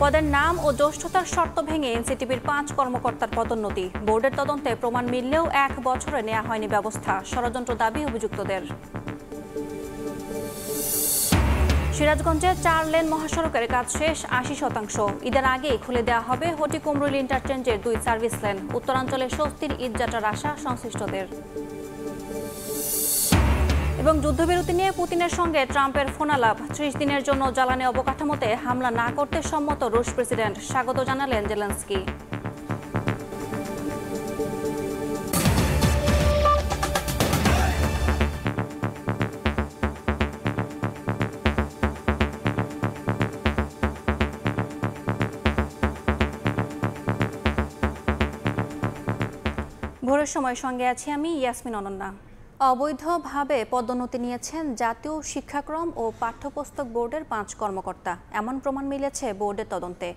পদের নাম ও জ্যেষ্ঠতার শর্ত ভেঙে এনসিটিবির 5 কর্মকর্তার পদোন্নতি। বোর্ডের তদন্তে প্রমাণ মিললেও 1 বছরে নেওয়া হয়নি ব্যবস্থা, ষড়যন্ত্র দাবি অভিযুক্তদের। সিরাজগঞ্জে 4 লেন মহাসড়কের কাজ শেষ 80%। ঈদের আগেই খুলে দেওয়া হবে হটিকুমরুল ইন্টারচেঞ্জের 2 সার্ভিস লেন। উত্তরাঞ্চলে স্বস্তির ঈদযাত্রার আশা সংশ্লিষ্টদের। এবং যুদ্ধবিরতি নিয়ে পুতিনের সঙ্গে ট্রাম্পের ফোনালাপ। 30 দিনের জন্য জ্বালানি অবকাঠামোতে হামলা না করতে সম্মত রুশ প্রেসিডেন্ট, স্বাগত জানালেন জেলেনস্কি। ভোরের সময় সঙ্গে আছি আমি ইয়াসমিন অনন্যা। অবৈধভাবে পদোন্নতি নিয়েছেন জাতীয় শিক্ষাক্রম ও পাঠ্যপুস্তক বোর্ডের 5 কর্মকর্তা, এমন প্রমাণ মিলেছে বোর্ডের তদন্তে।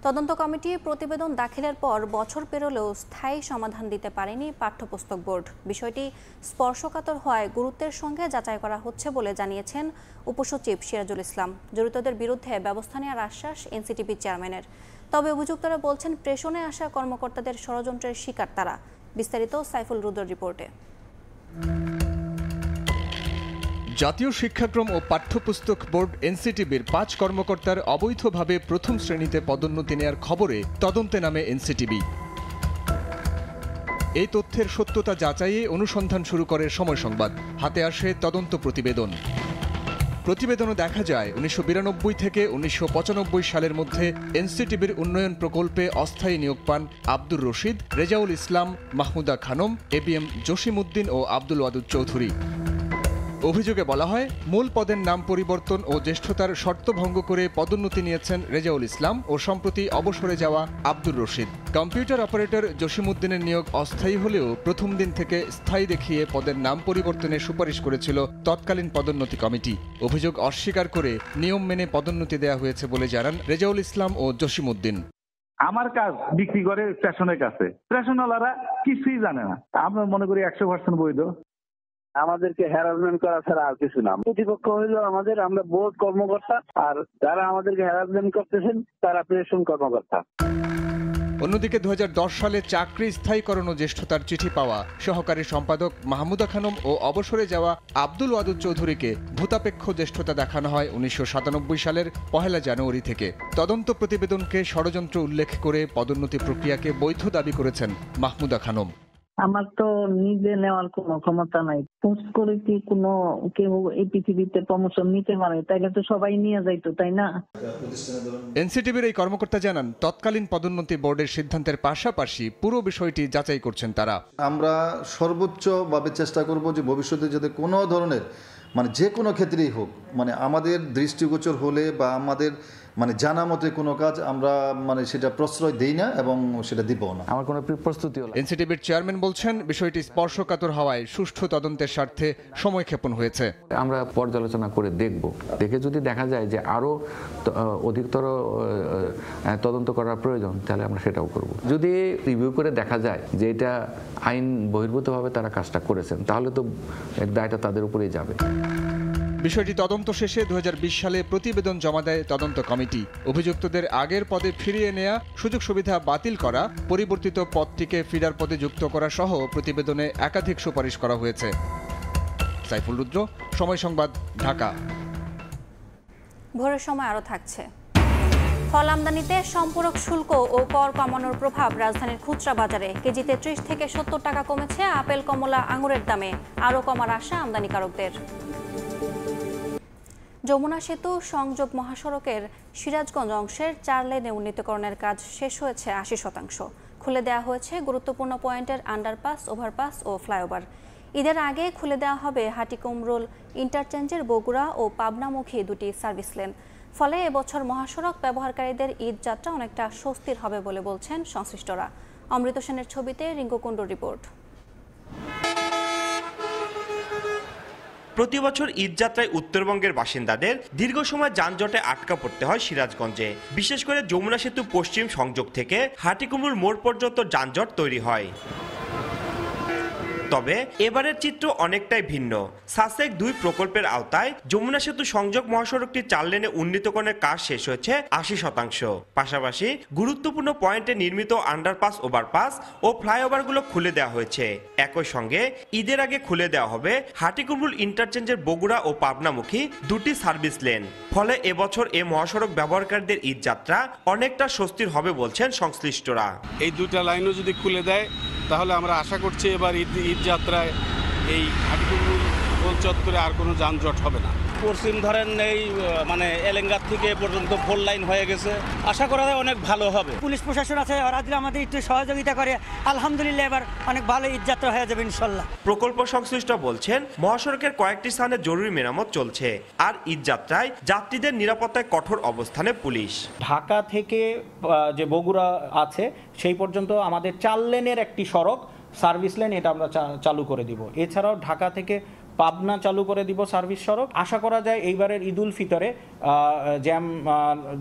তদন্ত কমিটি প্রতিবেদন দাখিলের পর বছর পেরোলেও স্থায়ী সমাধান দিতে পারেনি পাঠ্যপুস্তক বোর্ড। বিষয়টি স্পর্শকাতর হওয়ায় গুরুত্বের সঙ্গে যাচাই করা হচ্ছে বলে জানিয়েছেন উপসচিব সিরাজুল ইসলাম। জড়িতদের বিরুদ্ধে ব্যবস্থা নেওয়ার আশ্বাস এনসিটিবি চেয়ারম্যানের। তবে অভিযুক্তরা বলছেন প্রেষণে আসা কর্মকর্তাদের ষড়যন্ত্রের শিকার তারা। বিস্তারিত সাইফুল রুদ্রর রিপোর্টে। জাতীয় শিক্ষাক্রম ও পাঠ্যপুস্তক বোর্ড এনসিটিবির 5 কর্মকর্তার অবৈধভাবে প্রথম শ্রেণীতে পদোন্নতি নেয়ার খবরে তদন্তে নামে এনসিটিবি। এই তথ্যের সত্যতা যাচাইয়ে অনুসন্ধান শুরু করে সময় সংবাদ। হাতে আসে তদন্ত প্রতিবেদন। প্রতিবেদনে দেখা যায় 1992 থেকে 1995 সালের মধ্যে এনসিটিবির উন্নয়ন প্রকল্পে অস্থায়ী নিয়োগ পান আব্দুর রশিদ, রেজাউল ইসলাম, মাহমুদা খানম, এবিএম জসিমউদ্দিন ও আব্দুল ওয়াদুদ চৌধুরী। অভিযোগে বলা হয়, মূল পদের নাম পরিবর্তন ও জ্যেষ্ঠতার শর্ত ভঙ্গ করে পদোন্নতি নিয়েছেন রেজাউল ইসলাম ও সম্প্রতি অবসরে যাওয়া আব্দুর রশিদ। কম্পিউটার অপারেটর জসিমউদ্দিনের নিয়োগ অস্থায়ী হলেও প্রথম দিন থেকে স্থায়ী দেখিয়ে পদের নাম পরিবর্তনের সুপারিশ করেছিল তৎকালীন পদোন্নতি কমিটি। অভিযোগ অস্বীকার করে নিয়ম মেনে পদোন্নতি দেওয়া হয়েছে বলে জানান রেজাউল ইসলাম ও জসিমউদ্দিন। আমার কাজ বিক্রি করে স্টেশনের কাছে, স্টেশনওয়ালারা কিছুই জানে না। আমরা মনে করি 100% বৈধ। আমাদেরকে হ্যারাসমেন্ট করা ছাড়া আর কিছু না। প্রতিপক্ষ হইলো আমরা বোর্ড কর্মকর্তা, আর যারা আমাদেরকে হ্যারাসমেন্ট করতেছেন তারা প্রেষণ কর্মকর্তা। অন্যদিকে 2010 সালে চাকরি স্থায়ীকরণ ও জ্যেষ্ঠতার চিঠি পাওয়া সহকারী সম্পাদক মাহমুদা খানম ও অবসরে যাওয়া আব্দুল ওয়াদুদ চৌধুরীকে ভূতাপেক্ষ জ্যেষ্ঠতা দেখানো হয় 1997 সালের 1 জানুয়ারি থেকে। তদন্ত প্রতিবেদনকে ষড়যন্ত্র উল্লেখ করে পদোন্নতি প্রক্রিয়াকে বৈধ দাবি করেছেন মাহমুদা খানম। আমার তো নিজে নেওয়ার কোনো ক্ষমতা নাই। পোস্ট করে কি কোনো কেউ এই পৃথিবীতে প্রমোশন নিতে পারে? তাইলে তো সবাই নিয়ে যাইতো, তাই না? এনসিটিবির এই কর্মকর্তা জানান, তৎকালীন পদোন্নতি বোর্ডের সিদ্ধান্তের পাশাপাশি পুরো বিষয়টি যাচাই করছেন তারা। আমরা সর্বোচ্চভাবে চেষ্টা করব যে ভবিষ্যতে যাতে কোনো ধরনের যে কোনো ক্ষেত্রেই হোক আমাদের দৃষ্টিগোচর হলে বা আমাদের জানা মতে কোনো কাজ আমরা সেটা প্রশ্রয় দেই না এবং সেটা দিব না। আমার কোনো প্রস্তুতি হলো। এনসিটিবির চেয়ারম্যান বলছেন, বিষয়টি স্পর্শকাতর হওয়ায় সুষ্ঠু তদন্তের স্বার্থে সময়ক্ষেপণ হয়েছে। আমরা পর্যালোচনা করে দেখে যদি দেখা যায় যে আরো অধিকতর তদন্ত করার প্রয়োজন, তাহলে আমরা সেটাও করব। যদি রিভিউ করে দেখা যায় যে এটা আইন বহির্ভূতভাবে তারা কাজটা করেছেন, তাহলে তো দায়টা তাদের উপরেই যাবে। বিষয়টি তদন্ত শেষে 2020 সালে প্রতিবেদন জমা দেয় তদন্ত কমিটি। অভিযুক্তদের আগের পদে ফিরিয়ে নেয়া, সুযোগ সুবিধা বাতিল করা, পরিবর্তিত পদটিকে ফিডার পদে যুক্ত করা সহ প্রতিবেদনে একাধিক সুপারিশ করা হয়েছে। সাইফুল রুদ্র, সময় সংবাদ, ঢাকা। ভোরের সময় আরও থাকছে। ফল আমদানিতে সম্পূরক শুল্ক ও কর কমানোর প্রভাব রাজধানীর খুচরা বাজারে। কেজিতে 30 থেকে 70 টাকা কমেছে আপেল, কমলা, আঙুরের দামে। আরও কমার আশা আমদানিকারকদের। যমুনা সেতু সংযোগ মহাসড়কের সিরাজগঞ্জ অংশের 4 লেনে উন্নীতকরণের কাজ শেষ হয়েছে 80%। খুলে দেওয়া হয়েছে গুরুত্বপূর্ণ পয়েন্টের আন্ডারপাস, ওভারপাস ও ফ্লাইওভার। ঈদের আগে খুলে দেওয়া হবে হাটিকুমরুল ইন্টারচেঞ্জের বগুড়া ও পাবনামুখী 2টি সার্ভিস লেন। ফলে এবছর মহাসড়ক ব্যবহারকারীদের ঈদ যাত্রা অনেকটা স্বস্তির হবে বলে বলছেন সংশ্লিষ্টরা। অমৃত সেনের ছবিতে রিঙ্কু কুণ্ডুর রিপোর্ট। প্রতি বছর ঈদযাত্রায় উত্তরবঙ্গের বাসিন্দাদের দীর্ঘ সময় যানজটে আটকা পড়তে হয় সিরাজগঞ্জে। বিশেষ করে যমুনা সেতু পশ্চিম সংযোগ থেকে হাটিকুমরুল মোড় পর্যন্ত যানজট তৈরি হয়। তবে এবারের চিত্র অনেকটাই ভিন্ন। সাসেক 2 প্রকল্পের আওতায় যমুনা সেতু সংযোগ মহাসড়কটি 4 লেনে উন্নীতকরণের কাজ শেষ হয়েছে 80%। পাশাপাশি গুরুত্বপূর্ণ পয়েন্টে নির্মিত আন্ডারপাস, ওভারপাস ও ফ্লাইওভারগুলো খুলে দেওয়া হয়েছে। একই সঙ্গে ঈদের আগে খুলে দেওয়া হবে হাটিকুমরুল ইন্টারচেঞ্জের বগুড়া ও পাবনামুখী 2টি সার্ভিস লেন। ফলে এবছর এ মহাসড়ক ব্যবহারকারীদের ঈদ যাত্রা অনেকটা স্বস্তির হবে বলছেন সংশ্লিষ্টরা। এই 2টা লাইনও যদি খুলে দেয় তাহলে আমরা আশা করছি এবার ঈদ যাত্রায় এই হাটিকুমরুল গোল চত্বরে আর কোনো যানজট হবে না। পশ্চিম ধরেন এই মানে এলেঙ্গার থেকে পর্যন্ত 4 লাইন হয়ে গেছে, আশা করা যায় অনেক ভালো হবে। পুলিশ প্রশাসন আছে, ওরা যদি আমাদের একটু সহযোগিতা করে আলহামদুলিল্লাহ এবার অনেক ভালো ঈদযাত্রা হয়ে যাবে ইনশাল্লাহ। প্রকল্প সংশ্লিষ্ট বলছেন মহাসড়কের কয়েকটি স্থানে জরুরি মেরামত চলছে, আর ঈদযাত্রায় যাত্রীদের নিরাপত্তায় কঠোর অবস্থানে পুলিশ। ঢাকা থেকে যে বগুড়া আছে সেই পর্যন্ত আমাদের 4 লেনের একটি সড়ক সার্ভিস লেন, এটা আমরা চালু করে দিব। এছাড়াও ঢাকা থেকে পাবনা চালু করে দিব সার্ভিস সড়ক। আশা করা যায় এইবারের ঈদ উল ফিতরে জ্যাম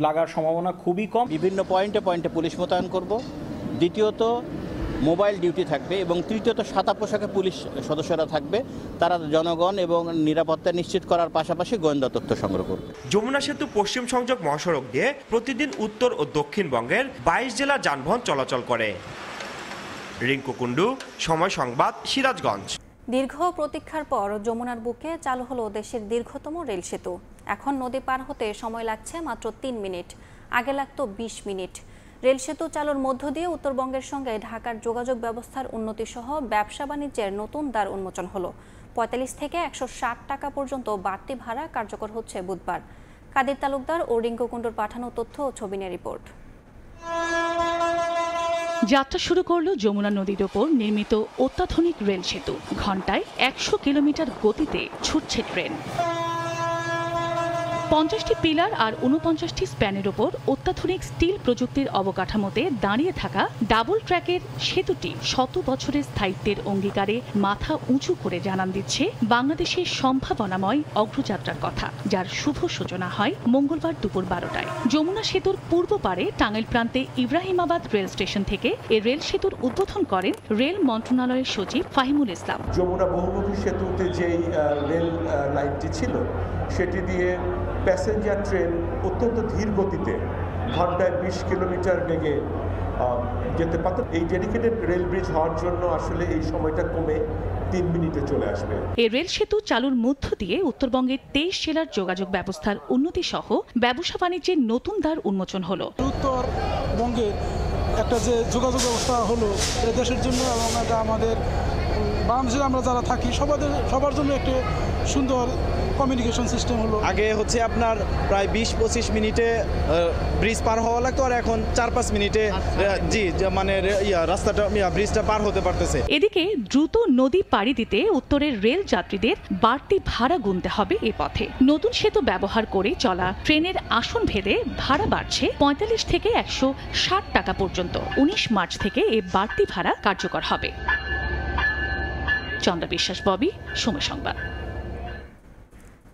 লাগার সম্ভাবনা খুবই কম। বিভিন্ন পয়েন্টে পুলিশ মোতায়েন করব। দ্বিতীয়ত মোবাইল ডিউটি থাকবে এবং তৃতীয়ত সাদা পোশাকে পুলিশ সদস্যরা থাকবে। তারা জনগণ এবং নিরাপত্তা নিশ্চিত করার পাশাপাশি গোয়েন্দা তথ্য সংগ্রহ করবে। যমুনা সেতু পশ্চিম সংযোগ মহাসড়ক দিয়ে প্রতিদিন উত্তর ও দক্ষিণবঙ্গের 22 জেলার যানবাহন চলাচল করে। রিঙ্কু কুন্ডু, সময় সংবাদ, সিরাজগঞ্জ। দীর্ঘ প্রতীক্ষার পর যমুনার বুকে চালু হলো দেশের দীর্ঘতম রেল সেতু। এখন নদী পার হতে সময় লাগছে মাত্র 3 মিনিট, আগে লাগতো 20 মিনিট। রেল সেতু চালুর মধ্য দিয়ে উত্তরবঙ্গের সঙ্গে ঢাকার যোগাযোগ ব্যবস্থার উন্নতি সহ ব্যবসা বাণিজ্যের নতুন দ্বার উন্মোচন হলো। 45 থেকে 160 টাকা পর্যন্ত বাড়তি ভাড়া কার্যকর হচ্ছে বুধবার। কাদের তালুকদার ও রিঙ্কু কুন্ডুর পাঠানো তথ্য ও ছবি নিয়ে রিপোর্ট। যাত্রা শুরু করলো যমুনা নদীর ওপর নির্মিত অত্যাধুনিক রেল সেতু। ঘন্টায় 100 কিলোমিটার গতিতে ছুটছে ট্রেন। 50টি পিলার আর 49টি স্প্যানের ওপর অত্যাধুনিক স্টিল প্রযুক্তির অবকাঠামোতে দাঁড়িয়ে থাকা ডাবল ট্র্যাকের সেতুটি 100 বছরের স্থায়িত্বের অঙ্গীকারে মাথা উঁচু করে জানান দিচ্ছে বাংলাদেশের সম্ভাবনাময় অগ্রযাত্রার কথা, যার শুভ সূচনা হয় মঙ্গলবার দুপুর 12টায়। যমুনা সেতুর পূর্ব পারে টাঙ্গাইল প্রান্তে ইব্রাহিমাবাদ রেল স্টেশন থেকে এই রেল সেতুর উদ্বোধন করেন রেল মন্ত্রণালয়ের সচিব ফাহিমুল ইসলাম। যমুনা বহুমুখী সেতুতে যেই রেল লাইনটি ছিল সেটি দিয়ে প্যাসেঞ্জার ট্রেন অত্যন্ত ধীর গতিতে ঘন্টায় 20 কিলোমিটার বেগে যেতে পারত। এই ডেডিকেটেড রেল ব্রিজ হওয়ার জন্য আসলে এই সময়টা কমে 3 মিনিটে চলে আসবে। এই রেল সেতু চালুর মধ্য দিয়ে উত্তরবঙ্গের 23 জেলার যোগাযোগ ব্যবস্থার উন্নতি সহ ব্যবসা বাণিজ্যের নতুন দ্বার উন্মোচন হলো। উত্তরবঙ্গের একটা যে যোগাযোগ ব্যবস্থা হলো দেশের জন্য এবং এটা আমাদের বাংলাদেশে আমরা যারা থাকি সবার জন্য একটা সুন্দর কমিউনিকেশন সিস্টেম হলো। আগে হচ্ছে আপনার প্রায় 20-25 মিনিটে ব্রিজ পার হওয়া লাগতো, আর এখন 4-5 মিনিটে মানে রাস্তাটা ব্রিজটা পার হতে পারতেছে। এদিকে দ্রুত নদী পাড়ি দিতে উত্তরের রেল যাত্রীদের বাড়তি ভাড়া গুনতে হবে এ পথে। নতুন সেতু ব্যবহার করে চলা ট্রেনের আসন ভেদে ভাড়া বাড়ছে 45 থেকে 160 টাকা পর্যন্ত। 19 মার্চ থেকে এ বাড়তি ভাড়া কার্যকর হবে। চন্দ্র বিশ্বাস, ববি, সময় সংবাদ।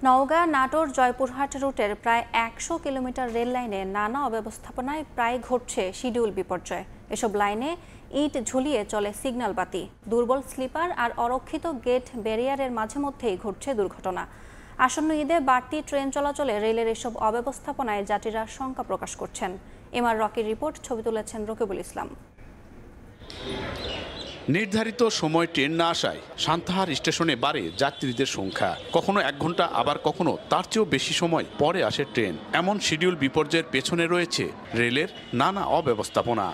নওগাঁ, নাটোর, জয়পুরহাট রুটের প্রায় 100 কিলোমিটার রেল লাইনে নানা অব্যবস্থাপনায় প্রায় ঘটছে শিডিউল বিপর্যয়। এসব লাইনে ইট ঝুলিয়ে চলে সিগন্যাল বাতি, দুর্বল স্লিপার আর অরক্ষিত গেট ব্যারিয়ারের মাঝে মধ্যেই ঘটছে দুর্ঘটনা। আসন্ন ঈদে বাড়তি ট্রেন চলাচলে রেলের এসব অব্যবস্থাপনায় যাত্রীরা শঙ্কা প্রকাশ করছেন। এমআর রকির রিপোর্ট, ছবি তুলেছেন রকিবুল ইসলাম। নির্ধারিত সময় ট্রেন না আসায় সান্তাহার স্টেশনে বাড়ে যাত্রীদের সংখ্যা। কখনো 1 ঘন্টা, আবার কখনো তার চেয়েও বেশি সময় পরে আসে ট্রেন। এমন শিডিউল বিপর্যয়ের পেছনে রয়েছে রেলের নানা অব্যবস্থাপনা।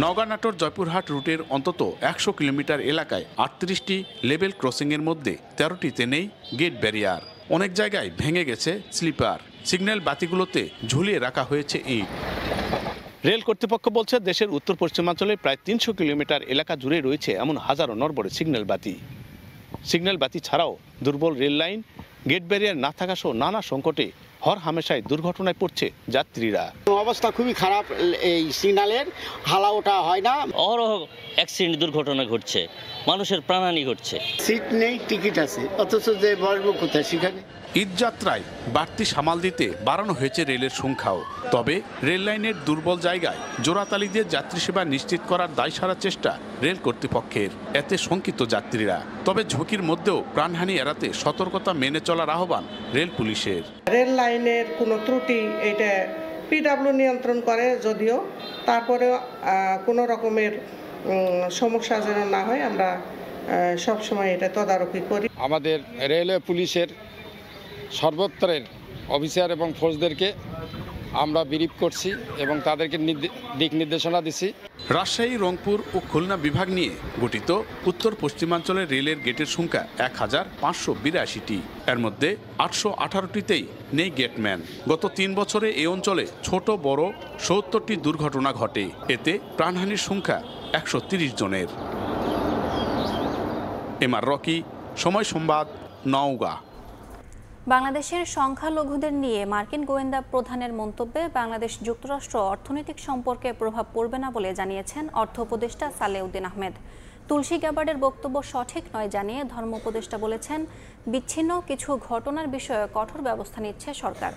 নওগাঁ, নাটোর, জয়পুরহাট রুটের অন্তত 100 কিলোমিটার এলাকায় 38টি লেভেল ক্রসিংয়ের মধ্যে 13টিতে নেই গেট ব্যারিয়ার। অনেক জায়গায় ভেঙে গেছে স্লিপার। সিগন্যাল বাতিগুলোতে ঝুলিয়ে রাখা হয়েছে ইট। রেল কর্তৃপক্ষ বলছে দেশের উত্তর পশ্চিমাঞ্চলে প্রায় 300 কিলোমিটার এলাকা জুড়ে রয়েছে এমন হাজারো নড়বড়ে সিগন্যাল বাতি। সিগন্যাল বাতি ছাড়াও দুর্বল রেল লাইন, গেট ব্যারিয়ার না থাকা সহ নানা সংকটে হর হামেশায় দুর্ঘটনায় পড়ছে যাত্রীরা। অবস্থা খুবই খারাপ, এই সিগন্যালের হালা ওঠা হয় না, অহরহ অ্যাক্সিডেন্ট দুর্ঘটনা ঘটছে, মানুষের প্রাণহানি ঘটছে। সিট নেই, টিকিট আছে, অথচ যে বসবো কোথায় সেখানে। ঈদযাত্রায় বাড়তি সামাল দিতে বাড়ানো হয়েছে রেলের সংখ্যাও। তবে রেল লাইনের দুর্বল জায়গায় জোড়াতালি দিয়ে যাত্রী সেবা নিশ্চিত করার দায় সারার চেষ্টা রেল কর্তৃপক্ষের, এতে শঙ্কিত যাত্রীরা। তবে ঝুঁকির মধ্যেও প্রাণহানি এড়াতে সতর্কতা মেনে চলার আহ্বান রেল পুলিশের। রেল লাইনের কোনো ত্রুটি এটা পিডব্লিউ নিয়ন্ত্রণ করে যদিও, তারপরে কোনো রকমের সমস্যা যেন না হয় আমরা সবসময় এটা তদারকি করি। আমাদের রেলওয়ে পুলিশের সর্বত্রের অফিসার এবং ফোর্সদেরকে আমরা ব্রিফ করছি এবং তাদেরকে দিক নির্দেশনা দিছি। রাজশাহী, রংপুর ও খুলনা বিভাগ নিয়ে গঠিত উত্তর পশ্চিমাঞ্চলের রেলের গেটের সংখ্যা 1582টি। এর মধ্যে 818টিতেই নেই গেটম্যান। গত 3 বছরে এই অঞ্চলে ছোট বড় 70টি দুর্ঘটনা ঘটে, এতে প্রাণহানির সংখ্যা 130 জনের। এমআর রকি, সময় সংবাদ, নওগাঁ। বাংলাদেশের সংখ্যালঘুদের নিয়ে মার্কিন গোয়েন্দা প্রধানের মন্তব্যে বাংলাদেশ যুক্তরাষ্ট্র অর্থনৈতিক সম্পর্কে প্রভাব পড়বে না বলে জানিয়েছেন অর্থ উপদেষ্টা সালেউদ্দিন আহমেদ। তুলসী গ্যাবার্ডের বক্তব্য সঠিক নয় জানিয়ে ধর্ম উপদেষ্টা বলেছেন, বিচ্ছিন্ন কিছু ঘটনার বিষয়ে কঠোর ব্যবস্থা নিচ্ছে সরকার।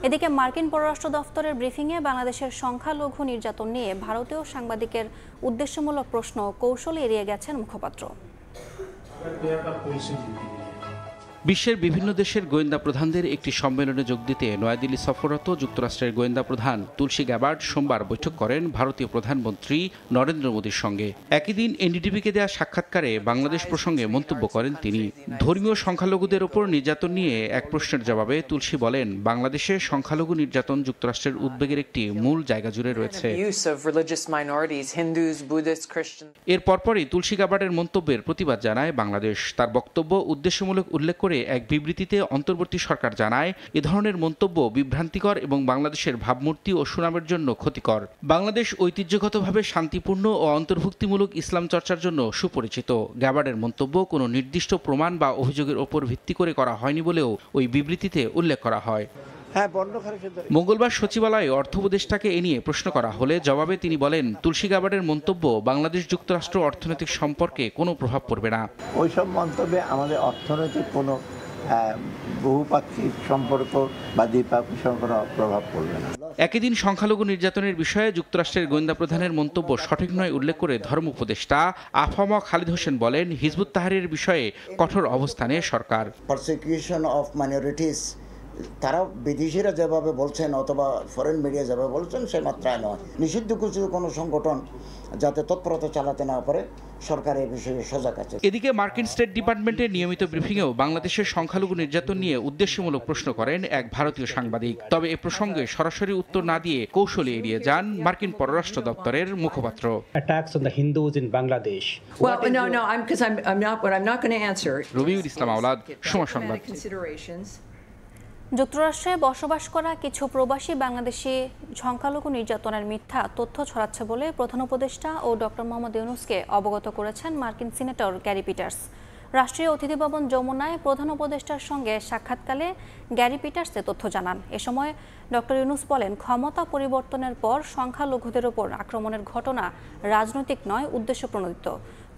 এদিকে মার্কিন পররাষ্ট্র দফতরের ব্রিফিংয়ে বাংলাদেশের সংখ্যালঘু নির্যাতন নিয়ে ভারতীয় সাংবাদিকের উদ্দেশ্যমূলক প্রশ্ন কৌশলে এড়িয়ে গেছেন মুখপাত্র। বিশ্বের বিভিন্ন দেশের গোয়েন্দা প্রধানদের একটি সম্মেলনে যোগ দিতে নয়াদিল্লি সফররত যুক্তরাষ্ট্রের গোয়েন্দা প্রধান তুলসী গ্যাবার্ড সোমবার বৈঠক করেন ভারতীয় প্রধানমন্ত্রী নরেন্দ্র মোদীর সঙ্গে। একই দিন এনডিটিভিকে দেওয়া সাক্ষাৎকারে বাংলাদেশ প্রসঙ্গে মন্তব্য করেন তিনি। ধর্মীয় সংখ্যালঘুদের ওপর নির্যাতন নিয়ে এক প্রশ্নের জবাবে তুলসী বলেন, বাংলাদেশে সংখ্যালঘু নির্যাতন যুক্তরাষ্ট্রের উদ্বেগের একটি মূল জায়গা জুড়ে রয়েছে। এর পরপরই তুলসী গ্যাবার্ডের মন্তব্যের প্রতিবাদ জানায় বাংলাদেশ। তার বক্তব্য উদ্দেশ্যমূলক উল্লেখ করে এক বিবৃতিতে অন্তর্বর্তী সরকার জানায়, এ ধরনের মন্তব্য বিভ্রান্তিকর এবং বাংলাদেশের ভাবমূর্তি ও সুনামের জন্য ক্ষতিকর। বাংলাদেশ ঐতিহ্যগতভাবে শান্তিপূর্ণ ও অন্তর্ভুক্তিমূলক ইসলাম চর্চার জন্য সুপরিচিত। গ্যাবার্ডের মন্তব্য কোনো নির্দিষ্ট প্রমাণ বা অভিযোগের ওপর ভিত্তি করে করা হয়নি বলেও ওই বিবৃতিতে উল্লেখ করা হয়। মঙ্গলবার সচিবালয়ে অর্থ উপদেষ্টাকে এ নিয়ে প্রশ্ন করা হলে জবাবে তিনি বলেন, তুলসী গ্যাবার্ডের মন্তব্য বাংলাদেশ যুক্তরাষ্ট্র অর্থনৈতিক সম্পর্কে কোনো প্রভাব পড়বে না। ওইসব মন্তব্যে আমাদের অর্থনৈতিক কোনো বহুপাক্ষিক সম্পর্ক বা দ্বিপাক্ষিক সম্পর্ক প্রভাব পড়বে না। একই দিন সংখ্যালঘু নির্যাতনের বিষয়ে যুক্তরাষ্ট্রের গোয়েন্দা প্রধানের মন্তব্য সঠিক নয় উল্লেখ করে ধর্ম উপদেষ্টা আফাম খালিদ হোসেন বলেন, হিজবুত তাহরীরের বিষয়ে কঠোর অবস্থানে সরকার। পারসিকিউশন অফ মাইনরিটিস তারা বিদেশিরা যেভাবে বলছেন অথবা ফরেন মিডিয়া যেভাবে বলছেন সে মাত্রায় নয়। নিষিদ্ধ কোনো সংগঠন যাতে তৎপরতা চালাতে না পারে, সরকার এই বিষয়ে সজাগ আছে। এদিকে মার্কিন স্টেট ডিপার্টমেন্টের নিয়মিত ব্রিফিংয়েও বাংলাদেশের সংখ্যালঘু নির্যাতন নিয়ে উদ্দেশ্যমূলক প্রশ্ন করেন এক ভারতীয় সাংবাদিক। তবে এ প্রসঙ্গে সরাসরি উত্তর না দিয়ে কৌশলে এড়িয়ে যান মার্কিন পররাষ্ট্র দপ্তরের মুখপাত্র। Attacks on the Hindus in Bangladesh. Well, no, I'm not going to answer. Rabiul Islam আওলাদ, সময় সংবাদ। যুক্তরাষ্ট্রে বসবাস করা কিছু প্রবাসী বাংলাদেশি সংখ্যালঘু নির্যাতনের মিথ্যা তথ্য ছড়াচ্ছে বলে প্রধান উপদেষ্টা ও ডক্টর মোহাম্মদ ইউনূসকে অবগত করেছেন মার্কিন সিনেটর গ্যারি পিটার্স। রাষ্ট্রীয় অতিথি ভবন যমুনায় প্রধান উপদেষ্টার সঙ্গে সাক্ষাৎকালে গ্যারি পিটার্স এ তথ্য জানান। এ সময় ডক্টর ইউনূস বলেন, ক্ষমতা পরিবর্তনের পর সংখ্যালঘুদের ওপর আক্রমণের ঘটনা রাজনৈতিক নয়, উদ্দেশ্যপ্রণোদিত।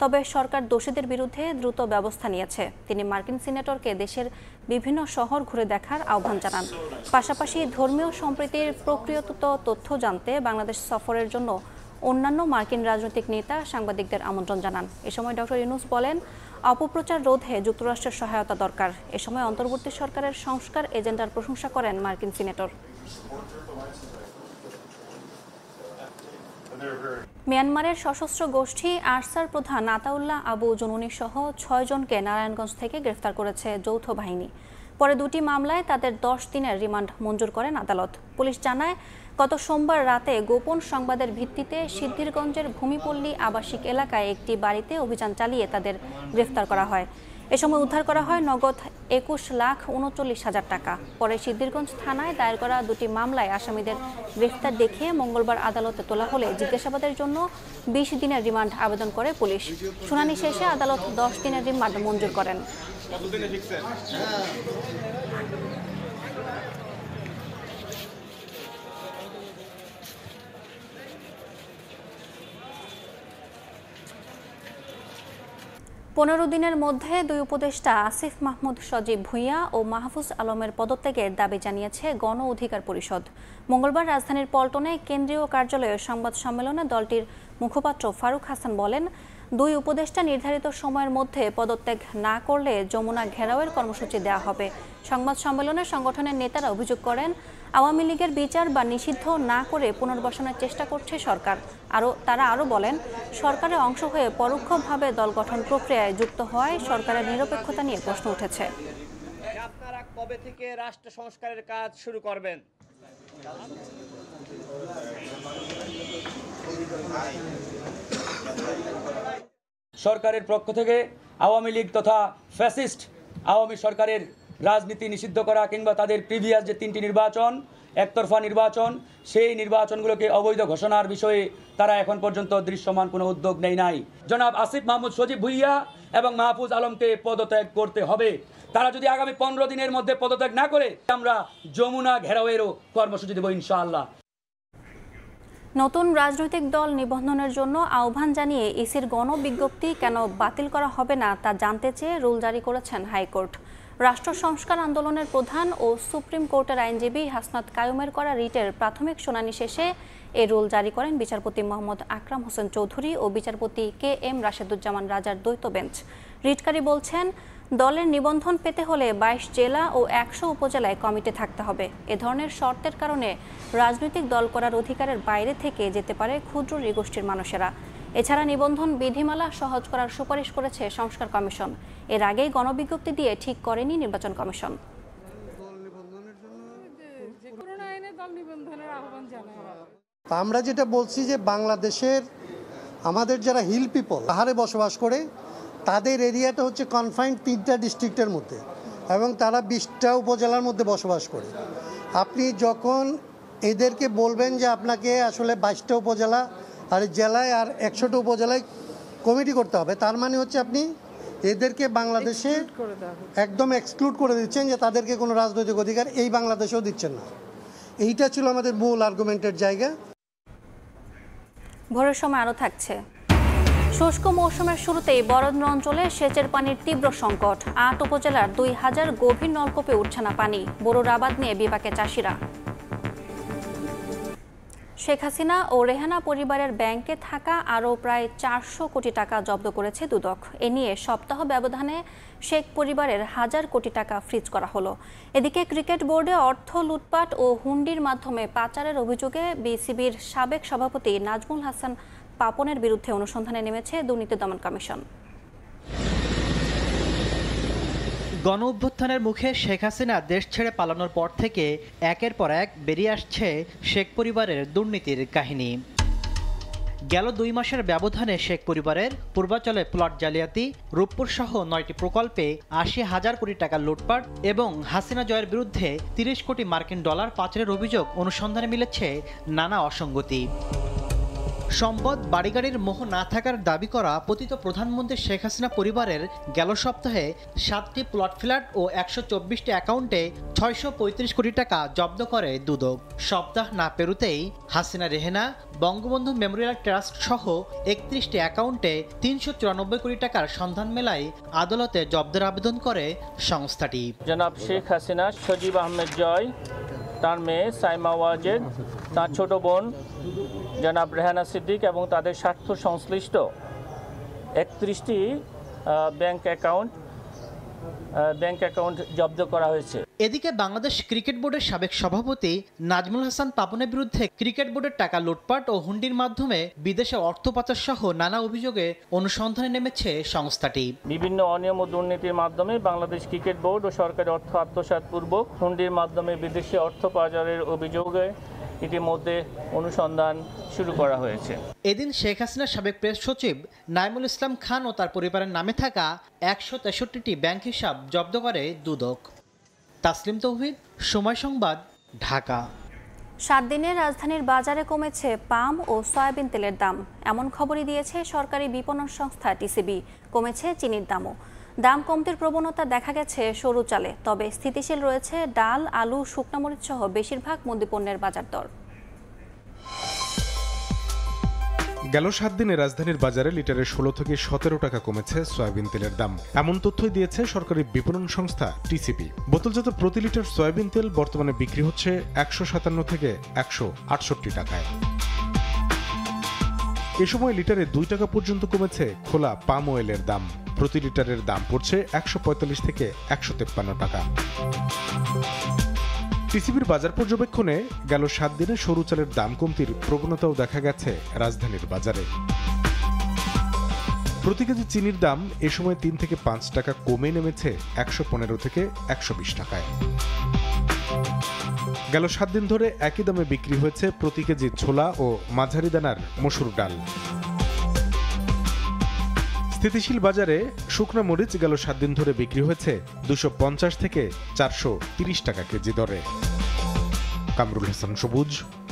তবে সরকার দোষীদের বিরুদ্ধে দ্রুত ব্যবস্থা নিয়েছে। তিনি মার্কিন সিনেটরকে দেশের বিভিন্ন শহর ঘুরে দেখার আহ্বান জানান। পাশাপাশি ধর্মীয় সম্প্রীতির প্রক্রিয়াত তথ্য জানতে বাংলাদেশ সফরের জন্য অন্যান্য মার্কিন রাজনৈতিক নেতা সাংবাদিকদের আমন্ত্রণ জানান। এ সময় ডক্টর ইউনূস বলেন, অপপ্রচার রোধে যুক্তরাষ্ট্রের সহায়তা দরকার। এ সময় অন্তর্বর্তী সরকারের সংস্কার এজেন্ডার প্রশংসা করেন মার্কিন সিনেটর। মিয়ানমারের সশস্ত্র গোষ্ঠী আরসার প্রধান আতাউল্লাহ আবু জুনুনি সহ 6 জনকে নারায়ণগঞ্জ থেকে গ্রেফতার করেছে যৌথ বাহিনী। পরে 2টি মামলায় তাদের 10 দিনের রিমান্ড মঞ্জুর করেন আদালত। পুলিশ জানায়, গত সোমবার রাতে গোপন সংবাদের ভিত্তিতে সিদ্ধিরগঞ্জের ভূমিপল্লী আবাসিক এলাকায় একটি বাড়িতে অভিযান চালিয়ে তাদের গ্রেফতার করা হয়। এ সময় উদ্ধার করা হয় নগদ 21,39,000 টাকা। পরে সিদ্ধিরগঞ্জ থানায় দায়ের করা 2টি মামলায় আসামিদের গ্রেফতার দেখিয়ে মঙ্গলবার আদালতে তোলা হলে জিজ্ঞাসাবাদের জন্য 20 দিনের রিমান্ড আবেদন করে পুলিশ। শুনানি শেষে আদালত 10 দিনের রিমান্ড মঞ্জুর করেন। 15 দিনের মধ্যে দুই উপদেষ্টা আসিফ মাহমুদ সজীব ভুঁইয়া ও মাহফুজ আলমের পদত্যাগের দাবি জানিয়েছে গণ অধিকার পরিষদ। মঙ্গলবার রাজধানীর পল্টনে কেন্দ্রীয় কার্যালয়ে সংবাদ সম্মেলনে দলটির মুখপাত্র ফারুক হাসান বলেন, দুই উপদেষ্টা নির্ধারিত সময়ের মধ্যে পদত্যাগ না করলে যমুনা ঘেরাওয়ের কর্মসূচি দেওয়া হবে। সংবাদ সম্মেলনে সংগঠনের নেতারা অভিযোগ করেন, আওয়ামী লীগের বিচার বা নিষিদ্ধ না করে পুনর্বাসনের চেষ্টা করছে সরকার। তারা আরও বলেন, সরকারের অংশ হয়ে পরোক্ষভাবে দল গঠন প্রক্রিয়ায় যুক্ত হওয়ায় সরকারের নিরপেক্ষতা নিয়ে প্রশ্ন উঠেছে। আপনারা কবে থেকে রাষ্ট্র সংস্কারের কাজ শুরু করবেন? সরকারের পক্ষ থেকে আওয়ামী লীগ তথা ফ্যাসিস্ট আওয়ামী সরকারের রাজনীতি নিষিদ্ধ করা কিংবা তাদের প্রিভিয়াস যে 3টি নির্বাচন, একতরফা নির্বাচন, সেই নির্বাচনগুলোকে অবৈধ ঘোষণার বিষয়ে তারা এখন পর্যন্ত দৃশ্যমান কোনো উদ্যোগ নেয় নাই। জনাব আসিফ মাহমুদ সজীব ভুঁইয়া এবং মাহফুজ আলমকে পদত্যাগ করতে হবে। তারা যদি আগামী 15 দিনের মধ্যে পদত্যাগ না করে আমরা যমুনা ঘেরাওয়েরও কর্মসূচি দেব ইনশাআল্লাহ। নতুন রাজনৈতিক দল নিবন্ধনের জন্য আহ্বান জানিয়ে ইসির গণবিজ্ঞপ্তি কেন বাতিল করা হবে না তা জানতে চেয়ে রুল জারি করেছেন হাইকোর্ট। রাষ্ট্র সংস্কার আন্দোলনের প্রধান ও সুপ্রিম কোর্টের আইনজীবী হাসনাত কায়ুমের করা রিটের প্রাথমিক শুনানি শেষে এ রুল জারি করেন বিচারপতি মোহাম্মদ আকরাম হোসেন চৌধুরী ও বিচারপতি KM রাশেদুজ্জামান রাজার দ্বৈত বেঞ্চ। রিটকারী বলছেন, দলের নিবন্ধন পেতে হলে 22 জেলা ও 100 উপজেলায় কমিটি থাকতে হবে। এ ধরনের শর্তের কারণে রাজনৈতিক দল করার অধিকারের বাইরে থেকে যেতে পারে ক্ষুদ্র নৃগোষ্ঠীর মানুষেরা। এছাড়া নিবন্ধন বিধিমালা সহজ করার সুপারিশ করেছে সংস্কার কমিশন। এর আগেই গণবিজ্ঞপ্তি দিয়ে ঠিক করেনি নির্বাচন কমিশন। আমরা যেটা বলছি যে বাংলাদেশের আমাদের যারা হিল পিপল পাহাড়ে বসবাস করে তাদের এরিয়াটা হচ্ছে কনফাইন্ড 3টা ডিস্ট্রিক্টের মধ্যে এবং তারা 20টা উপজেলার মধ্যে বসবাস করে। আপনি যখন এদেরকে বলবেন যে আপনাকে আসলে 22টা উপজেলা আর জেলায় আর 100টা উপজেলায় কমিটি করতে হবে, তার মানে হচ্ছে আপনি এদেরকে বাংলাদেশে একদম এক্সক্লুড করে দিচ্ছেন যে তাদেরকে কোনো রাজনৈতিক অধিকার এই বাংলাদেশেও দিচ্ছেন না। এইটা ছিল আমাদের মূল আর্গুমেন্টের জায়গা। ভোরের সময় আরও থাকছে। শুষ্ক মৌসুমের শুরুতেই বরেন্দ্র অঞ্চলে সেচের পানির তীব্র সংকট। 8 উপজেলার 2000 গভীর নলকূপে উঠছে না পানি। বোরোর আবাদ নিয়ে বিপাকে চাষিরা। শেখ হাসিনা ও রেহানা পরিবারের ব্যাংকে থাকা আরও প্রায় 400 কোটি টাকা জব্দ করেছে দুদক। এ নিয়ে সপ্তাহ ব্যবধানে শেখ পরিবারের 1000 কোটি টাকা ফ্রিজ করা হলো। এদিকে ক্রিকেট বোর্ডে অর্থ লুটপাট ও হুন্ডির মাধ্যমে পাচারের অভিযোগে বিসিবির সাবেক সভাপতি নাজমুল হাসান পাপনের বিরুদ্ধে অনুসন্ধানে নেমেছে দুর্নীতি দমন কমিশন। গণ অভ্যুত্থানের মুখে শেখ হাসিনা দেশ ছেড়ে পালানোর পর থেকে একের পর এক বেরিয়ে আসছে শেখ পরিবারের দুর্নীতির কাহিনী। গেল 2 মাসের ব্যবধানে শেখ পরিবারের পূর্বাঞ্চলে প্লট জালিয়াতি, রূপপুর সহ 9টি প্রকল্পে 80,000 কোটি টাকা লুটপাট এবং হাসিনা জয়ের বিরুদ্ধে 30 কোটি মার্কিন ডলার পাচারের অভিযোগ অনুসন্ধানে মিলেছে নানা অসঙ্গতি। সম্পদ বাড়িগাড়ির মোহ না থাকার দাবি করা পতিত প্রধানমন্ত্রী শেখ হাসিনা পরিবারের গেল সপ্তাহে 7টি প্লট ফ্ল্যাট ও 124টি অ্যাকাউন্টে 635 কোটি টাকা জব্দ করে দুদক। সপ্তাহ না পেরুতেই হাসিনা রেহেনা, বঙ্গবন্ধু মেমোরিয়াল ট্রাস্ট সহ 31টি অ্যাকাউন্টে 394 কোটি টাকার সন্ধান মেলায় আদালতে জব্দের আবেদন করে সংস্থাটি। জনাব শেখ হাসিনা, সজীব আহমেদ জয়, তার মেয়ে সাইমা ওয়াজেদ, তার ছোট বোন জনাব রেহানা সিদ্দিক এবং তাদের স্বার্থ সংশ্লিষ্ট 31টি ব্যাংক অ্যাকাউন্ট জব্দ করা হয়েছে। এদিকে বাংলাদেশ ক্রিকেট বোর্ডের সাবেক সভাপতি নাজমুল হাসান পাপনের বিরুদ্ধে ক্রিকেট বোর্ডের টাকা লুটপাট ও হুন্ডির মাধ্যমে বিদেশে অর্থ পাচার সহ নানা অভিযোগে অনুসন্ধানে নেমেছে সংস্থাটি। বিভিন্ন অনিয়ম ও দুর্নীতির মাধ্যমে বাংলাদেশ ক্রিকেট বোর্ড ও সরকারি অর্থ আত্মসাৎপূর্বক হুন্ডির মাধ্যমে বিদেশে অর্থ পাচারের অভিযোগে ইতিমধ্যে অনুসন্ধান শুরু করা হয়েছে। এদিন শেখ হাসিনার সাবেক প্রেস সচিব নাইমুল ইসলাম খান ও তার পরিবারের নামে থাকা 163টি ব্যাংক হিসাব জব্দ করে দুদক। তাসলিম তৌহিদ, সময় সংবাদ, ঢাকা। 7 দিনে রাজধানীর বাজারে কমেছে পাম ও সয়াবিন তেলের দাম। এমন খবরই দিয়েছে সরকারি বিপণন সংস্থা টিসিবি। কমেছে চিনির দামও। দাম কমতির প্রবণতা দেখা গেছে সরু চালে, তবে স্থিতিশীল রয়েছে ডাল, আলু, শুকনো মরিচ সহ বেশিরভাগ মুদি পণ্যের বাজার দর। গেল 7 দিনে রাজধানীর বাজারে লিটারে 16 থেকে 17 টাকা কমেছে সয়াবিন তেলের দাম। এমন তথ্যই দিয়েছে সরকারি বিপণন সংস্থা টিসিবি। বোতলজাত প্রতি লিটার সয়াবিন তেল বর্তমানে বিক্রি হচ্ছে 157 থেকে 168 টাকায়। এ সময় লিটারে 2 টাকা পর্যন্ত কমেছে খোলা পাম অয়েলের দাম। প্রতি লিটারের দাম পড়ছে 145 থেকে 153 টাকা। টিসিবির বাজার পর্যবেক্ষণে গেল 7 দিনে সরু চালের দাম কমতির প্রবণতাও দেখা গেছে রাজধানীর বাজারে। প্রতি কেজি চিনির দাম এ সময় 3 থেকে 5 টাকা কমে নেমেছে 115 থেকে 120 টাকায়। গেল 7 দিন ধরে একই দামে বিক্রি হয়েছে প্রতি কেজি ছোলা ও মাঝারি দানার মসুর ডাল। স্থিতিশীল বাজারে শুকনা মরিচ গেল 7 দিন ধরে বিক্রি হয়েছে 250 থেকে 430 টাকা কেজি দরে। কামরুল হাসান সবুজ,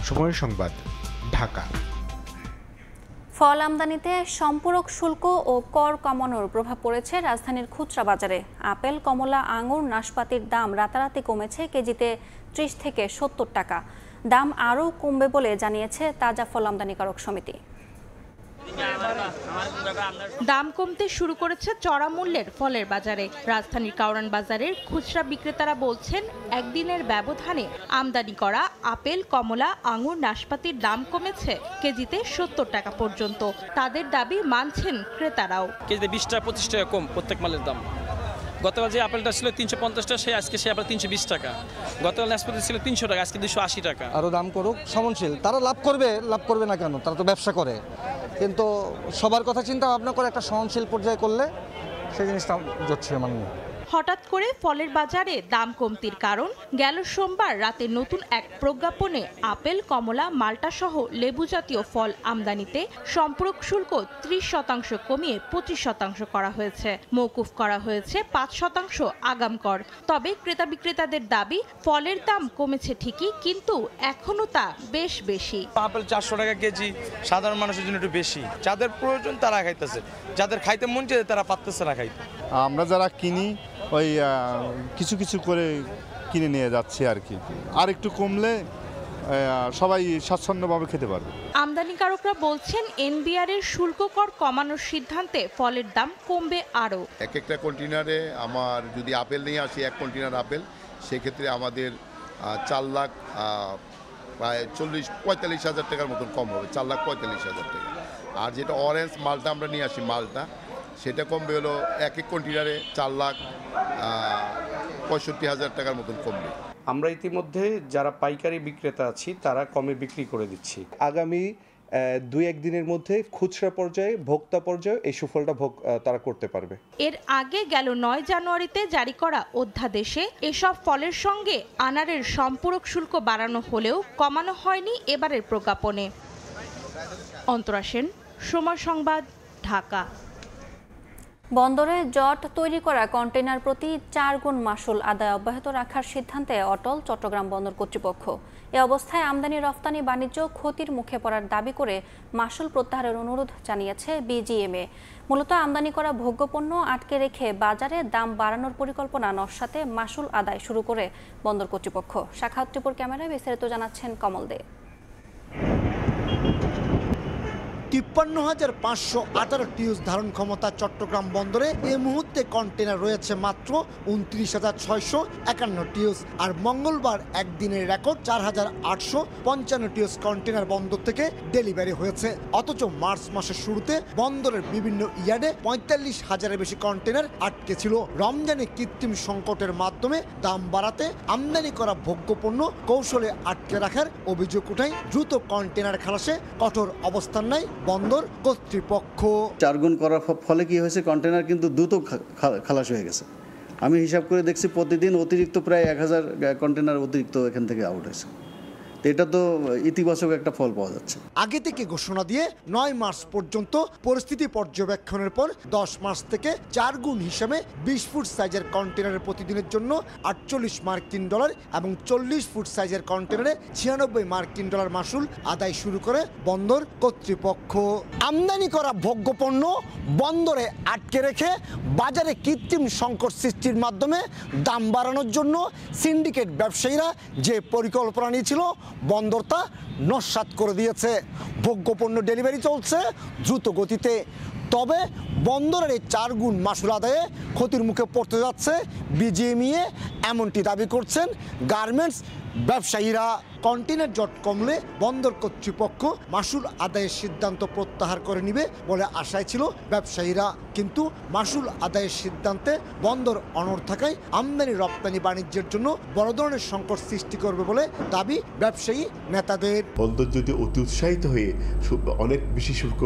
সময় সংবাদ, ঢাকা। ফল আমদানিতে সম্পূরক শুল্ক ও কর কমানোর প্রভাব পড়েছে রাজধানীর খুচরা বাজারে। আপেল, কমলা, আঙুর, নাশপাতির দাম রাতারাতি কমেছে কেজিতে 30 থেকে 70 টাকা। দাম আরও কমবে বলে জানিয়েছে তাজা ফল আমদানিকারক সমিতি। দাম কমতে শুরু করেছে চড়া মূল্যের ফলের বাজারে। রাজধানীর কাউরান বাজারের খুচরা বিক্রেতারা বলছেন, একদিনের ব্যবধানে আমদানি করা আপেল, কমলা, আঙুর, নাশপাতির দাম কমেছে কেজিতে 70 টাকা পর্যন্ত। তাদের দাবি মানছেন ক্রেতারাও। কেজিতে 20 টাকা 25 টাকা কম প্রত্যেক মালের দাম। গতকাল যে আপেলটা ছিল 350 টাকা, আজকে সে আপেল 320 টাকা। গতকাল নাশপাতি ছিল 300 টাকা, আজকে 280 টাকা। আরও দাম করুক, সহনশীল। তারা লাভ করবে না কেন? তারা তো ব্যবসা করে। কিন্তু সবার কথা চিন্তা ভাবনা করে একটা সহনশীল পর্যায়ে করলে সেই জিনিসটা জুটছে মানে। হঠাৎ করে ফলের বাজারে দাম কমতির কারণ, গেল সোমবার রাতে নতুন এক প্রজ্ঞাপনে আপেল, কমলা, মাল্টা সহ লেবু জাতীয় ফল আমদানিতে সম্পূরক শুল্ক 30% কমিয়ে 25% করা হয়েছে। মওকুফ করা হয়েছে 5% আগাম কর। তবে ক্রেতা বিক্রেতাদের দাবি, ফলের দাম কমেছে ঠিকই, কিন্তু এখনো তা বেশ বেশি। আপেল 400 টাকা কেজি সাধারণ মানুষের জন্য একটু বেশি। যাদের প্রয়োজন তারা খাইতেছে, যাদের খাইতে মন চায় তারা পারতেছে না খাইতে। আমরা যারা কিনি ওই কিছু কিছু করে কিনে নিয়ে যাচ্ছি আর কি। আর একটু কমলে সবাই স্বাচ্ছন্দ্যভাবে খেতে পারবে। আমদানিকারকরা বলছেন, এনবিআর এর শুল্ক কর কমানোর সিদ্ধান্তে ফলের দাম কমবে আরও। একটা কন্টেনারে আমার যদি আপেল নিয়ে আসি, 1 কন্টেনার আপেল, সেক্ষেত্রে আমাদের 4 লাখ প্রায় 40-45 হাজার টাকার মতন কম হবে, 4,45,000 টাকা। আর যেটা অরেঞ্জ মালটা আমরা নিয়ে আসি, মালটা সেটা কমবে হলো 1 কন্টেনারে 4,65,000 টাকার মতন কমবে। আমরা ইতিমধ্যে যারা পাইকারি বিক্রেতা আছি তারা কমে বিক্রি করে দিচ্ছি। আগামী 2-1 দিনের মধ্যে খুচরা পর্যায়ে, ভোক্তা পর্যায়ে এই সুফলটা তারা করতে পারবে। এর আগে গেল 9 জানুয়ারিতে জারি করা অধ্যাদেশে এসব ফলের সঙ্গে আনারের সম্পূরক শুল্ক বাড়ানো হলেও কমানো হয়নি এবারের প্রজ্ঞাপনে। অন্তরা সেন, সময় সংবাদ, ঢাকা। বন্দরে জট তৈরি করা কন্টেইনার প্রতি 4 গুণ মাশুল আদায় অব্যাহত রাখার সিদ্ধান্তে অটল চট্টগ্রাম বন্দর কর্তৃপক্ষ। এ অবস্থায় আমদানি রফতানি বাণিজ্য ক্ষতির মুখে পড়ার দাবি করে মাশুল প্রত্যাহারের অনুরোধ জানিয়েছে বিজিএমএ। মূলত আমদানি করা ভোগ্যপণ্য আটকে রেখে বাজারে দাম বাড়ানোর পরিকল্পনা নস্যাতে মাশুল আদায় শুরু করে বন্দর কর্তৃপক্ষ। শাখাউত টিপুর ক্যামেরায় বিস্তারিত জানাচ্ছেন কমল দে। 53,518 টিউস ধারণ ক্ষমতা চট্টগ্রাম বন্দরে এই মুহূর্তে কন্টেনার রয়েছে মাত্র 29,651 টিউস। আর মঙ্গলবার একদিনের রেকর্ড 4,855 টিউস কন্টেনার বন্দর থেকে ডেলিভারি হয়েছে। অথচ মার্চ মাসের শুরুতে বন্দরের বিভিন্ন ইয়ার্ডে 45,000-এর বেশি কন্টেনার আটকে ছিল। রমজানে কৃত্রিম সংকটের মাধ্যমে দাম বাড়াতে আমদানি করা ভোগ্যপণ্য কৌশলে আটকে রাখার অভিযোগ উঠায় দ্রুত কন্টেনার খালাসে কঠোর অবস্থান নেয় বন্দর কর্তৃপক্ষ। 4 গুণ করার ফলে কি হয়েছে, কন্টেনার কিন্তু দ্রুত খালাস হয়ে গেছে। আমি হিসাব করে দেখছি প্রতিদিন অতিরিক্ত প্রায় 1000 কন্টেনার অতিরিক্ত এখান থেকে আউট হয়েছে। এটা তো ইতিবাচক একটা ফল পাওয়া যাচ্ছে। আগে থেকে ঘোষণা দিয়ে 9 মার্চ পর্যন্ত পরিস্থিতি পর্যবেক্ষণের পর 10 মার্চ থেকে 4 গুণ হিসাবে 20 ফুট সাইজের কন্টেনারের প্রতিদিনের জন্য $48 এবং 40 ফুট সাইজের কন্টেনারে $96 মাশুল আদায় শুরু করে বন্দর কর্তৃপক্ষ। আমদানি করা ভোগ্যপণ্য বন্দরে আটকে রেখে বাজারে কৃত্রিম সংকট সৃষ্টির মাধ্যমে দাম বাড়ানোর জন্য সিন্ডিকেট ব্যবসায়ীরা যে পরিকল্পনা নিয়েছিল বন্দর তা নস্যাৎ করে দিয়েছে। ভোগ্যপণ্য ডেলিভারি চলছে দ্রুত গতিতে, তবে বন্দরের এই 4 গুণ মাসুল আদায়ে ক্ষতির মুখে পড়তে যাচ্ছে বিজিএমইএ, এমনটি দাবি করছেন গার্মেন্টস ব্যবসায়ীরা। কন্টেইনার জট কমলে বন্দর কর্তৃপক্ষ মাসুল আদায়ের সিদ্ধান্ত প্রত্যাহার করে নিবে বলে আশায় ছিল ব্যবসায়ীরা, কিন্তু মাসুল আদায়ের সিদ্ধান্তে বন্দর অনড় থাকায় আমদানি রপ্তানি বাণিজ্যের জন্য বড় ধরনের সংকট সৃষ্টি করবে বলে দাবি ব্যবসায়ী নেতাদের। বন্দর যদি অতি উৎসাহিত হয়ে অনেক বেশি শুল্ক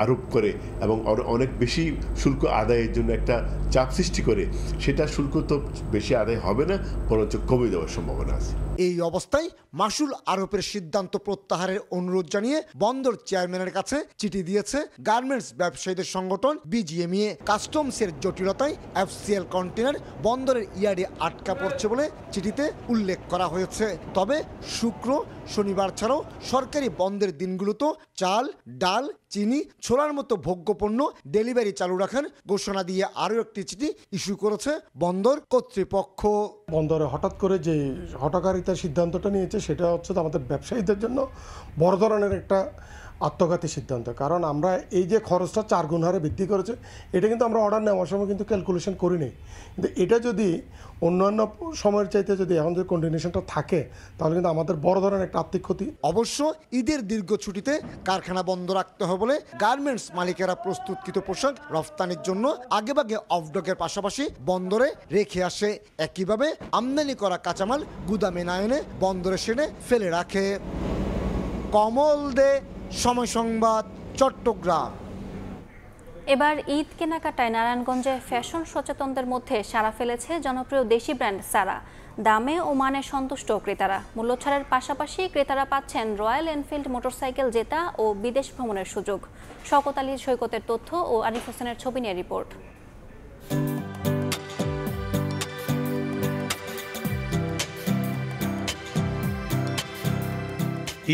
আরোপ করে এবং অনেক বেশি শুল্ক আদায়ের জন্য একটা চাপ সৃষ্টি করে, সেটা শুল্ক তো বেশি আদায় হবে না, বরঞ্চ কমে দেওয়ার সম্ভাবনা আছে। এই অবস্থায় মাসুল আরোপের সিদ্ধান্ত প্রত্যাহারের অনুরোধ জানিয়ে বন্দর চেয়ারম্যানের কাছে চিঠি দিয়েছে গার্মেন্টস ব্যবসায়ীদের সংগঠন বিজিএমইএ। কাস্টমসের জটিলতায় এফসিএল কন্টেইনার বন্দরের ইয়ার্ডে আটকা পড়ছে বলে চিঠিতে উল্লেখ করা হয়েছে। তবে শুক্র শনিবার ছাড়াও সরকারি বন্ধের দিনগুলোতেও চাল, ডাল, চিনি, ছোলার মতো ভোগ্যপণ্য ডেলিভারি চালু রাখার ঘোষণা দিয়ে আরও একটি চিঠি ইস্যু করেছে বন্দর কর্তৃপক্ষ। বন্দরে হঠাৎ করে যে হঠকারিতার সিদ্ধান্তটা নিয়েছে সেটা হচ্ছে আমাদের ব্যবসায়ীদের জন্য বড় ধরনের একটা আত্মঘাতী সিদ্ধান্ত। কারণ আমরা এই যে খরচটা 4 গুণ হারে বৃদ্ধি করেছে, এটা কিন্তু আমরা অর্ডার নেওয়ার সময় কিন্তু ক্যালকুলেশন করিনি, কিন্তু এটা যদি অন্যান্য সময়ের চাইতে যদি এখন যে কন্টিনিউশনটা থাকে তাহলে কিন্তু আমাদের বড় ধরনের একটা আর্থিক ক্ষতি। অবশ্য ঈদের দীর্ঘ ছুটিতে কারখানা বন্ধ রাখতে হবে বলে গার্মেন্টস মালিকেরা প্রস্তুতকৃত পোশাক রফতানির জন্য আগেভাগে অফডকের পাশাপাশি বন্দরে রেখে আসে। একইভাবে আমদানি করা কাঁচামাল গুদামে না এনে বন্দরে সেনে ফেলে রাখে। কমল দে, সময় সংবাদ, চট্টগ্রাম। এবার ঈদ কেনাকাটায় নারায়ণগঞ্জে ফ্যাশন সচেতনদের মধ্যে সাড়া ফেলেছে জনপ্রিয় দেশি ব্র্যান্ড সারা। দামে ও মানে সন্তুষ্ট ক্রেতারা। মূল্যছাড়ের পাশাপাশি ক্রেতারা পাচ্ছেন রয়্যাল এনফিল্ড মোটরসাইকেল জেতা ও বিদেশ ভ্রমণের সুযোগ। শওকত আলী সৈকতের তথ্য ও আরিফ হোসেনের ছবি নিয়ে রিপোর্ট।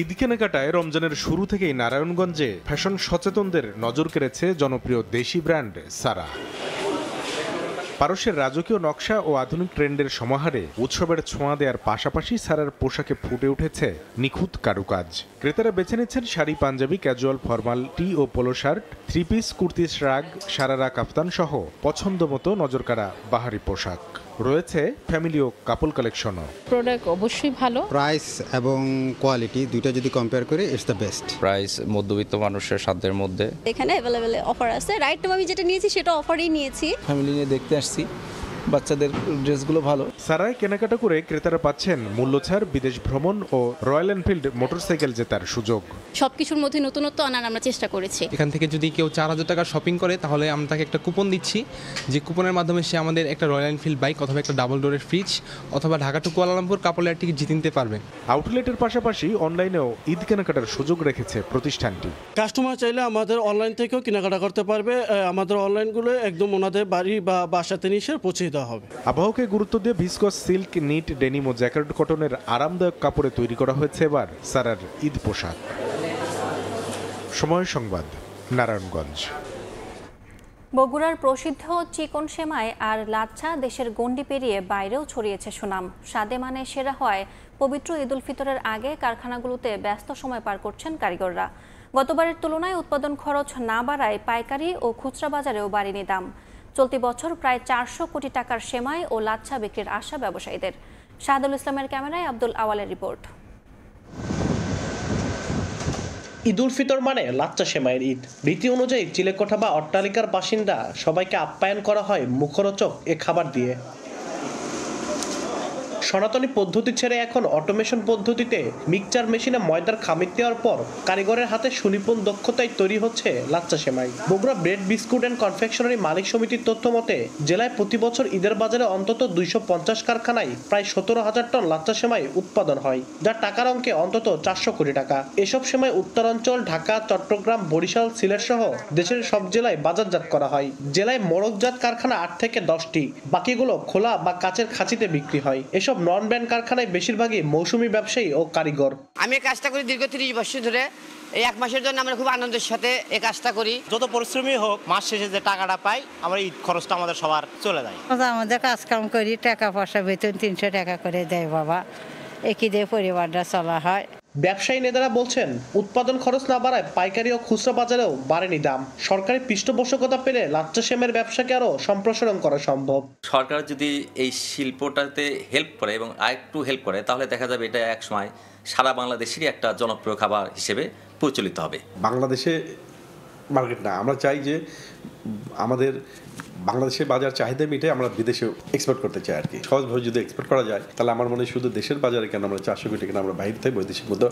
ঈদ কেনাকাটায় রমজানের শুরু থেকেই নারায়ণগঞ্জে ফ্যাশন সচেতনদের নজর কেড়েছে জনপ্রিয় দেশি ব্র্যান্ড সারা। পারস্যের রাজকীয় নকশা ও আধুনিক ট্রেন্ডের সমাহারে উৎসবের ছোঁয়া দেওয়ার পাশাপাশি সারার পোশাকে ফুটে উঠেছে নিখুঁত কারুকাজ। ক্রেতারা বেছে নিচ্ছেন sari, panjabi, casual, formal, T ও polo shirt, 3 piece, kurti, shrug, sharara, kaftan সহ পছন্দ মতো নজরকাড়া বাহারি পোশাক। রয়েছে ফ্যামিলি ও কাপল কালেকশনও। প্রোডাক্ট অবশ্যই ভালো, প্রাইস এবং কোয়ালিটি দুইটা যদি কম্পেয়ার করি ইটস দ্য বেস্ট। প্রাইস মধ্যবিত্ত মানুষের সাধ্যের মধ্যে। এখানে অ্যাভেলেবেল অফার আছে। রাইট টাইম আমি যেটা নিয়েছি সেটা অফারই নিয়েছি। ফ্যামিলি নিয়ে দেখতে আসছি, বাচ্চাদের ড্রেসগুলো ভালো। সারায় কেনাকাটা করে ক্রেতারা পাচ্ছেন মূল্যছাড়, বিদেশ ভ্রমণ ও রয়্যাল এনফিল্ড মোটরসাইকেল জেতার সুযোগ। সবকিছুর মধ্যে নতুনত্ব আনার আমরা চেষ্টা করেছি। এখান থেকে যদি কেউ 4000 টাকা শপিং করে তাহলে আমরা তাকে একটা কুপন দিচ্ছি, যে কুপনের মাধ্যমে সে আমাদের একটা রয়্যাল এনফিল্ড বাইক অথবা একটা ডাবল ডোরের ফ্রিজ অথবা ঢাকা টু কুয়ালালামপুর কাপড়ের টিকিট জিতে নিতে পারবে। আউটলেটের পাশাপাশি অনলাইনেও ঈদ কেনাকাটার সুযোগ রেখেছে প্রতিষ্ঠানটি। কাস্টমার চাইলে আমাদের অনলাইন থেকেও কেনাকাটা করতে পারবে। আমাদের অনলাইনগুলো একদম ওনাদের বাড়ি বা বাসাতে নিয়ে পৌঁছে দেওয়া হবে। আবহাওয়াকে গুরুত্ব দিয়ে ভিসকস, সিল্ক, নিট, ডেনিম ও জ্যাকেট কটনের আরামদায়ক কাপড়ে তৈরি করা হয়েছে এবার সারার ঈদ পোশাক। সময় সংবাদ, নারায়ণগঞ্জ। বগুড়ার প্রসিদ্ধ চিকন সেমাই আর লাচ্ছা দেশের গণ্ডি পেরিয়ে বাইরেও ছড়িয়েছে সুনাম। স্বাদে মানে সেরা হয় পবিত্র ঈদ উল ফিতরের আগে কারখানাগুলোতে ব্যস্ত সময় পার করছেন কারিগররা। গতবারের তুলনায় উৎপাদন খরচ না বাড়ায় পাইকারি ও খুচরা বাজারেও বাড়েনি দাম। চলতি বছর প্রায় 400 কোটি টাকার সেমাই ও লাচ্ছা বিক্রির আশা ব্যবসায়ীদের। শাহাদুল ইসলামের ক্যামেরায় আব্দুল আওয়ালের রিপোর্ট। ঈদ উল ফিতর মানে লাচ্চা সেমাইয়ের ঈদ। রীতি অনুযায়ী চিলেকোঠা বা অট্টালিকার বাসিন্দা সবাইকে আপ্যায়ন করা হয় মুখরোচক এ খাবার দিয়ে। সনাতনী পদ্ধতি ছেড়ে এখন অটোমেশন পদ্ধতিতে মিক্সচার মেশিনে ময়দার খামির দেওয়ার পর কারিগরের হাতে সুনিপুণ দক্ষতায় তৈরি হচ্ছে লাচ্চা সেমাই। Bogura bread, biscuit and confectionery মালিক সমিতির তথ্য মতে জেলায় প্রতি বছর ঈদের বাজারে অন্তত 250 কারখানায় প্রায় 17,000 টন লাচ্চা সেমাই উৎপাদন হয়, যার টাকার অঙ্কে অন্তত 400 কোটি টাকা। এসব সেমাই উত্তরাঞ্চল, ঢাকা, চট্টগ্রাম, বরিশাল, সিলেট সহ দেশের সব জেলায় বাজারজাত করা হয়। জেলায় মোড়কজাত কারখানা 8 থেকে 10টি, বাকিগুলো খোলা বা কাচের খাঁচিতে বিক্রি হয়। এসব নন ব্র্যান্ড কারখানায় বেশিরভাগই মৌসুমী ব্যবসায়ী ও কারিগর। আমি কাজটা করি দীর্ঘ 30 বছর ধরে। এই 1 মাসের জন্য আমরা খুব আনন্দের সাথে এই কাজটা করি। যত পরিশ্রমী হোক, মাস শেষে যে টাকাটা পাই, আমরা ঈদ খরচটা আমাদের সবার চলে যায়। আমাদের কাজকাম করি, টাকা পয়সা বেতন 300 টাকা করে দেয় বাবা, একই দিয়ে পরিবারটা চলা হয়। ব্যবসায়ী নেতারা বলছেন উৎপাদন খরচ না বাড়ায় পাইকারি ও খুচরা বাজারেও বাড়েনি দাম। সরকারি পৃষ্ঠপোষকতা পেলে লাচ্চা সেমাইয়ের ব্যবসাকে আরও সম্প্রসারণ করা সম্ভব। সরকার যদি এই শিল্পটাতে হেল্প করে এবং আরেকটু হেল্প করে, তাহলে দেখা যাবে এটা এক সময় সারা বাংলাদেশেরই একটা জনপ্রিয় খাবার হিসেবে প্রচলিত হবে। বাংলাদেশে মার্কেট না, আমরা চাই যে আমাদের বাংলাদেশের বাজার চাহিদা মিটে আমরা বিদেশে এক্সপোর্ট করতে চাই আর কি। সহজভাবে যদি এক্সপোর্ট করা যায়, তাহলে আমার মনে হয় শুধু দেশের বাজারে কেন, আমরা 400 কোটি কেন আমরা বাইরে থেকে বৈদেশিক মুদ্রা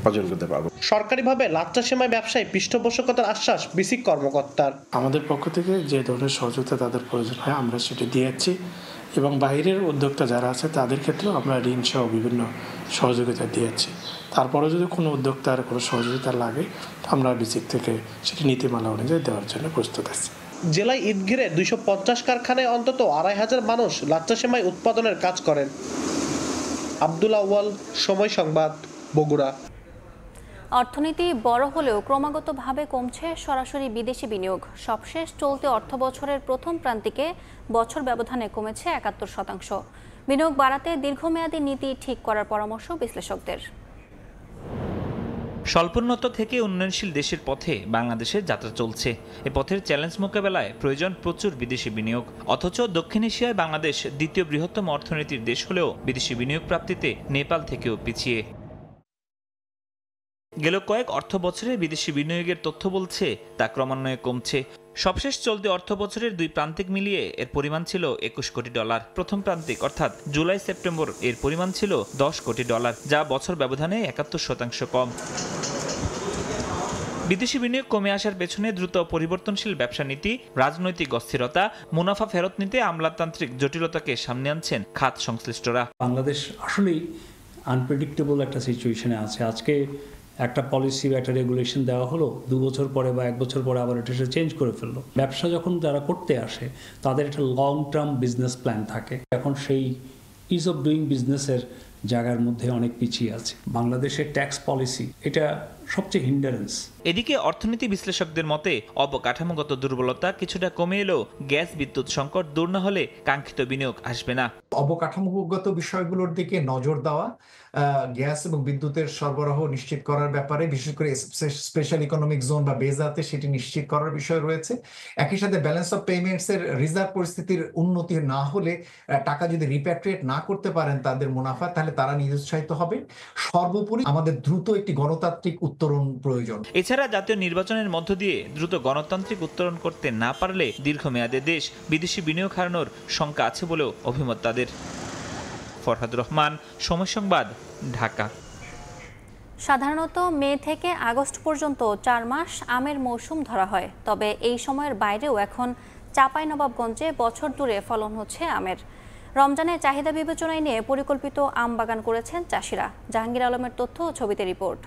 অর্জন করতে পারবো। সরকারিভাবে লাচ্চা সেমাই ব্যবসায় পৃষ্ঠপোষকতার আশ্বাস বিসিক কর্মকর্তার। আমাদের পক্ষ থেকে যে ধরনের সহযোগিতা তাদের প্রয়োজন হয় আমরা সেটা দিয়েছি, এবং বাইরের উদ্যোক্তা যারা আছে তাদের ক্ষেত্রেও আমরা ঋণ সহ বিভিন্ন সহযোগিতা দিয়েছি। তারপরেও যদি কোনো উদ্যোক্তার কোনো সহযোগিতা লাগে, আমরা বিসিক থেকে সেটি নীতিমালা অনুযায়ী দেওয়ার জন্য প্রস্তুত আছি। জেলায় ঈদ ঘিরে 250 কারখানায় অন্তত 2500 মানুষ লাচ্চা সেমাই উৎপাদনের কাজ করেন। আব্দুল আউয়াল, সময় সংবাদ, বগুড়া। অর্থনীতি বড় হলেও ক্রমাগতভাবে কমছে সরাসরি বিদেশি বিনিয়োগ। সবশেষ চলতি অর্থবছরের প্রথম প্রান্তিকে বছর ব্যবধানে কমেছে 71%। বিনিয়োগ বাড়াতে দীর্ঘমেয়াদী নীতি ঠিক করার পরামর্শ বিশ্লেষকদের। স্বল্পোন্নত থেকে উন্নয়নশীল দেশের পথে বাংলাদেশের যাত্রা চলছে। এ পথের চ্যালেঞ্জ মোকাবেলায় প্রয়োজন প্রচুর বিদেশি বিনিয়োগ। অথচ দক্ষিণ এশিয়ায় বাংলাদেশ দ্বিতীয় বৃহত্তম অর্থনীতির দেশ হলেও বিদেশি বিনিয়োগ প্রাপ্তিতে নেপাল থেকেও পিছিয়ে। গেল কয়েক অর্থ বছরে বিদেশি বিনিয়োগের তথ্য বলছে তা ক্রমান্বয়ে কমছে। সবশেষ চলতি অর্থ বছরের 2 প্রান্তিক মিলিয়ে এর পরিমাণ ছিল $21 কোটি। প্রথম প্রান্তিক অর্থাৎ জুলাই সেপ্টেম্বর এর পরিমাণ ছিল $10 কোটি, যা বছর ব্যবধানে 71% কম। বিদেশি বিনিয়োগ কমে আসার পেছনে দ্রুত পরিবর্তনশীল ব্যবসা নীতি, রাজনৈতিক অস্থিরতা, মুনাফা ফেরত নিতে আমলাতান্ত্রিক জটিলতাকে সামনে আনছেন খাত সংশ্লিষ্টরা। বাংলাদেশ আসলেই আনপ্রেডিক্টেবল একটা সিচুয়েশনে আছে। আজকে একটা পলিসি বা একটা রেগুলেশন দেওয়া হলো, 2 বছর পরে বা 1 বছর পরে আবার এটা চেঞ্জ করে ফেললো। ব্যবসা যখন যারা করতে আসে তাদের একটা লং টার্ম বিজনেস প্ল্যান থাকে। এখন সেই ইজ অফ ডুইং বিজনেসের জায়গার মধ্যে অনেক পিছিয়ে আছে। বাংলাদেশের ট্যাক্স পলিসি এটা সবচেয়ে হিন্ডারেন্স। এদিকে অর্থনীতি বিশ্লেষকদের মতে অবকাঠামোগত দুর্বলতা কিছুটা কমে এলেও গ্যাস বিদ্যুৎ সংকট দূর না হলে কাঙ্ক্ষিত বিনিয়োগ আসবে না। অবকাঠামোগত বিষয়গুলোর দিকে নজর দেওয়া, গ্যাস এবং বিদ্যুতের সরবরাহ নিশ্চিত করার ব্যাপারে, বিশেষ করে স্পেশাল ইকোনমিক জোন বা বেজাতে সেটি নিশ্চিত করার বিষয় রয়েছে। একই সাথে ব্যালেন্স অফ পেমেন্টস এর রিজার্ভ পরিস্থিতির উন্নতি না হলে, টাকা যদি রিপ্যাট্রিয়েট না করতে পারেন তাদের মুনাফা, তাহলে তারা নিরুৎসাহিত হবে। সর্বোপরি আমাদের দ্রুত একটি গণতান্ত্রিক উত্তরণ প্রয়োজন। এছাড়া জাতীয় নির্বাচনের মধ্য দিয়ে দ্রুত গণতান্ত্রিক উত্তরণ করতে না পারলে দীর্ঘমেয়াদে দেশ বিদেশি বিনিয়োগ হারানোর শঙ্কা আছে বলেও অভিমত তাদের। ফরহাদ রহমান, সময় সংবাদ, ঢাকা। সাধারণত মে থেকে আগস্ট পর্যন্ত 4 মাস আমের মৌসুম ধরা হয়। তবে এই সময়ের বাইরেও এখন চাঁপাইনবাবগঞ্জে বছর জুড়ে ফলন হচ্ছে আমের। রমজানে চাহিদা বিবেচনায় নিয়ে পরিকল্পিত আম বাগান করেছেন চাষিরা। জাহাঙ্গীর আলমের তথ্য ও ছবিতে রিপোর্ট।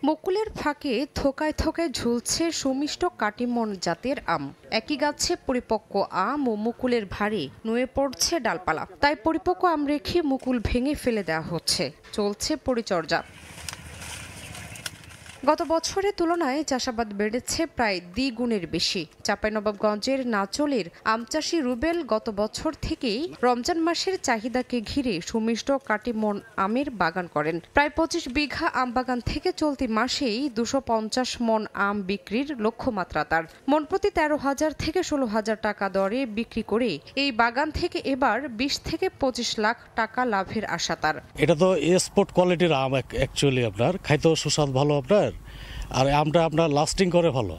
মুকুলের ফাঁকে থোকায় থোকায় ঝুলছে সুমিষ্ট কাটিমন জাতের আম। একই গাছে পরিপক্ক আম ও মুকুলের ভারে নুয়ে পড়ছে ডালপালা। তাই পরিপক্ক আম রেখে মুকুল ভেঙে ফেলে দেওয়া হচ্ছে। চলছে পরিচর্যা। গত বছরের তুলনায় চাষাবাদ বেড়েছে প্রায় দ্বিগুণের বেশি। চাঁপাইনবাবগঞ্জের নাচলের আমচাষী রুবেল গত বছর থেকেই রমজান মাসের চাহিদাকে ঘিরে সুমিষ্ট কাটিমন আমের বাগান করেন। প্রায় 25 বিঘা আম বাগান থেকে চলতি মাসেই 250 মন আম বিক্রির লক্ষ্যমাত্রা তার। মন প্রতি 13,000 থেকে 16,000 টাকা দরে বিক্রি করে এই বাগান থেকে এবার 20 থেকে 25 লাখ টাকা লাভের আশা তার। এটা তো এক্সপোর্ট কোয়ালিটির আম, অ্যাকচুয়ালি আপনার খাইতেও সুস্বাদ ভালো, আপনার আর আমটা আপনার লাস্টিং করে ভালো।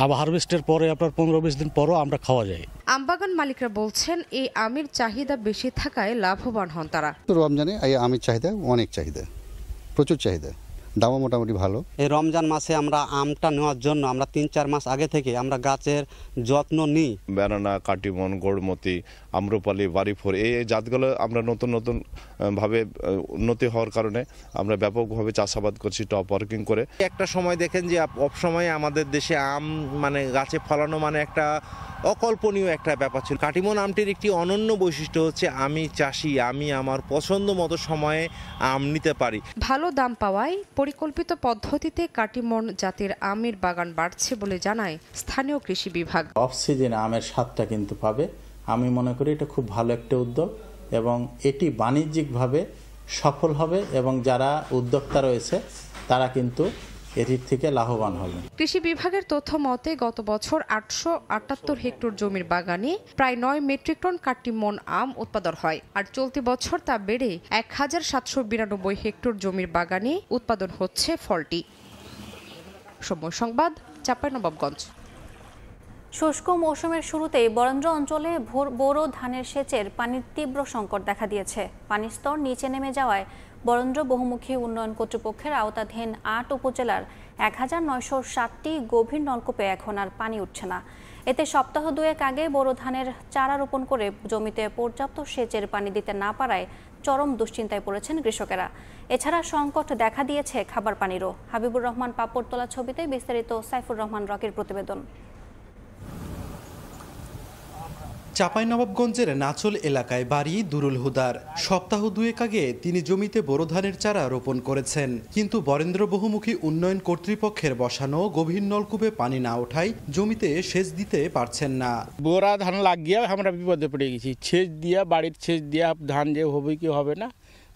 আবার হারভেস্টের পরে আপনার 15-20 দিন পরও আমরা খাওয়া যায়। আমবাগান মালিকরা বলছেন এই আমের চাহিদা বেশি থাকায় লাভবান হন তারা। রমজানে এই আমের চাহিদা অনেক চাহিদা, প্রচুর চাহিদা, দামও মোটামুটি ভালো। এই রমজান মাসে আমরা আমটা নেওয়ার জন্য আমরা 3-4 মাস আগে থেকে আমরা গাছের যত্ন নিই। ব্যানানা, কাটিমন, গোড়মতি, আম্রপালি, বাড়িফোর এই জাতগুলো আমরা নতুন নতুন ভাবে উন্নতি হওয়ার কারণে আমরা ব্যাপকভাবে চাষাবাদ করছি টপ ওয়ার্কিং করে। একটা সময় দেখেন যে অসময়ে আমাদের দেশে আম মানে গাছে ফলানো মানে একটা অকল্পনীয় একটা ব্যাপার ছিল। কাটিমন আমটির একটি অনন্য বৈশিষ্ট্য হচ্ছে আমি চাষি, আমি আমার পছন্দ মতো সময়ে আম নিতে পারি। ভালো দাম পাওয়ায় পরিকল্পিত পদ্ধতিতে কাটিমন জাতের আমের বাগান বাড়ছে বলে জানায় স্থানীয় কৃষি বিভাগ। অফ সিজনে আমের স্বাদটা কিন্তু পাবে। আমি মনে করি এটা খুব ভালো একটা উদ্যোগ এবং এটি বাণিজ্যিকভাভাবে সফল হবে এবং যারা উদ্যোক্তা রয়েছে তারা কিন্তু এটির থেকে লাভবান হবে। কৃষি বিভাগের তথ্য মতে গত বছর 878 হেক্টর জমির বাগানে প্রায় 9 মেট্রিক টন কাটিমন আম উৎপাদন হয়, আর চলতি বছর তা বেড়ে 1792 হেক্টর জমির বাগানে উৎপাদন হচ্ছে ফলটি। সময় সংবাদ, চাঁপাইনবাবগঞ্জ। শুষ্ক মৌসুমের শুরুতেই বরেন্দ্র অঞ্চলে বোরো ধানের সেচের পানির তীব্র সংকট দেখা দিয়েছে। পানির স্তর নিচে নেমে যাওয়ায় বরেন্দ্র বহুমুখী উন্নয়ন কর্তৃপক্ষের আওতাধীন 8 উপজেলার 1960টি গভীর নলকূপে এখন আর পানি উঠছে না। এতে সপ্তাহ দুয়েক আগে বোরো ধানের চারা রোপণ করে জমিতে পর্যাপ্ত সেচের পানি দিতে না পারায় চরম দুশ্চিন্তায় পড়েছেন কৃষকেরা। এছাড়া সংকট দেখা দিয়েছে খাবার পানিরও। হাবিবুর রহমান পাপড় তোলা ছবিতে বিস্তারিত সাইফুর রহমান রকির প্রতিবেদন। চাঁপাইনবাবগঞ্জের নাচল এলাকায় বাড়ি দুরুল হুদার। সপ্তাহ দুয়েক আগে তিনি জমিতে বোরো ধানের চারা রোপণ করেছেন, কিন্তু বরেন্দ্র বহুমুখী উন্নয়ন কর্তৃপক্ষের বসানো গভীর নলকূপে পানি না ওঠায় জমিতে সেচ দিতে পারছেন না। বোরা ধান লাগিয়ে আমরা বিপদে পড়ে গেছি। সেচ দিয়া বাড়ির সেচ দিয়া ধান যে হবে কি হবে না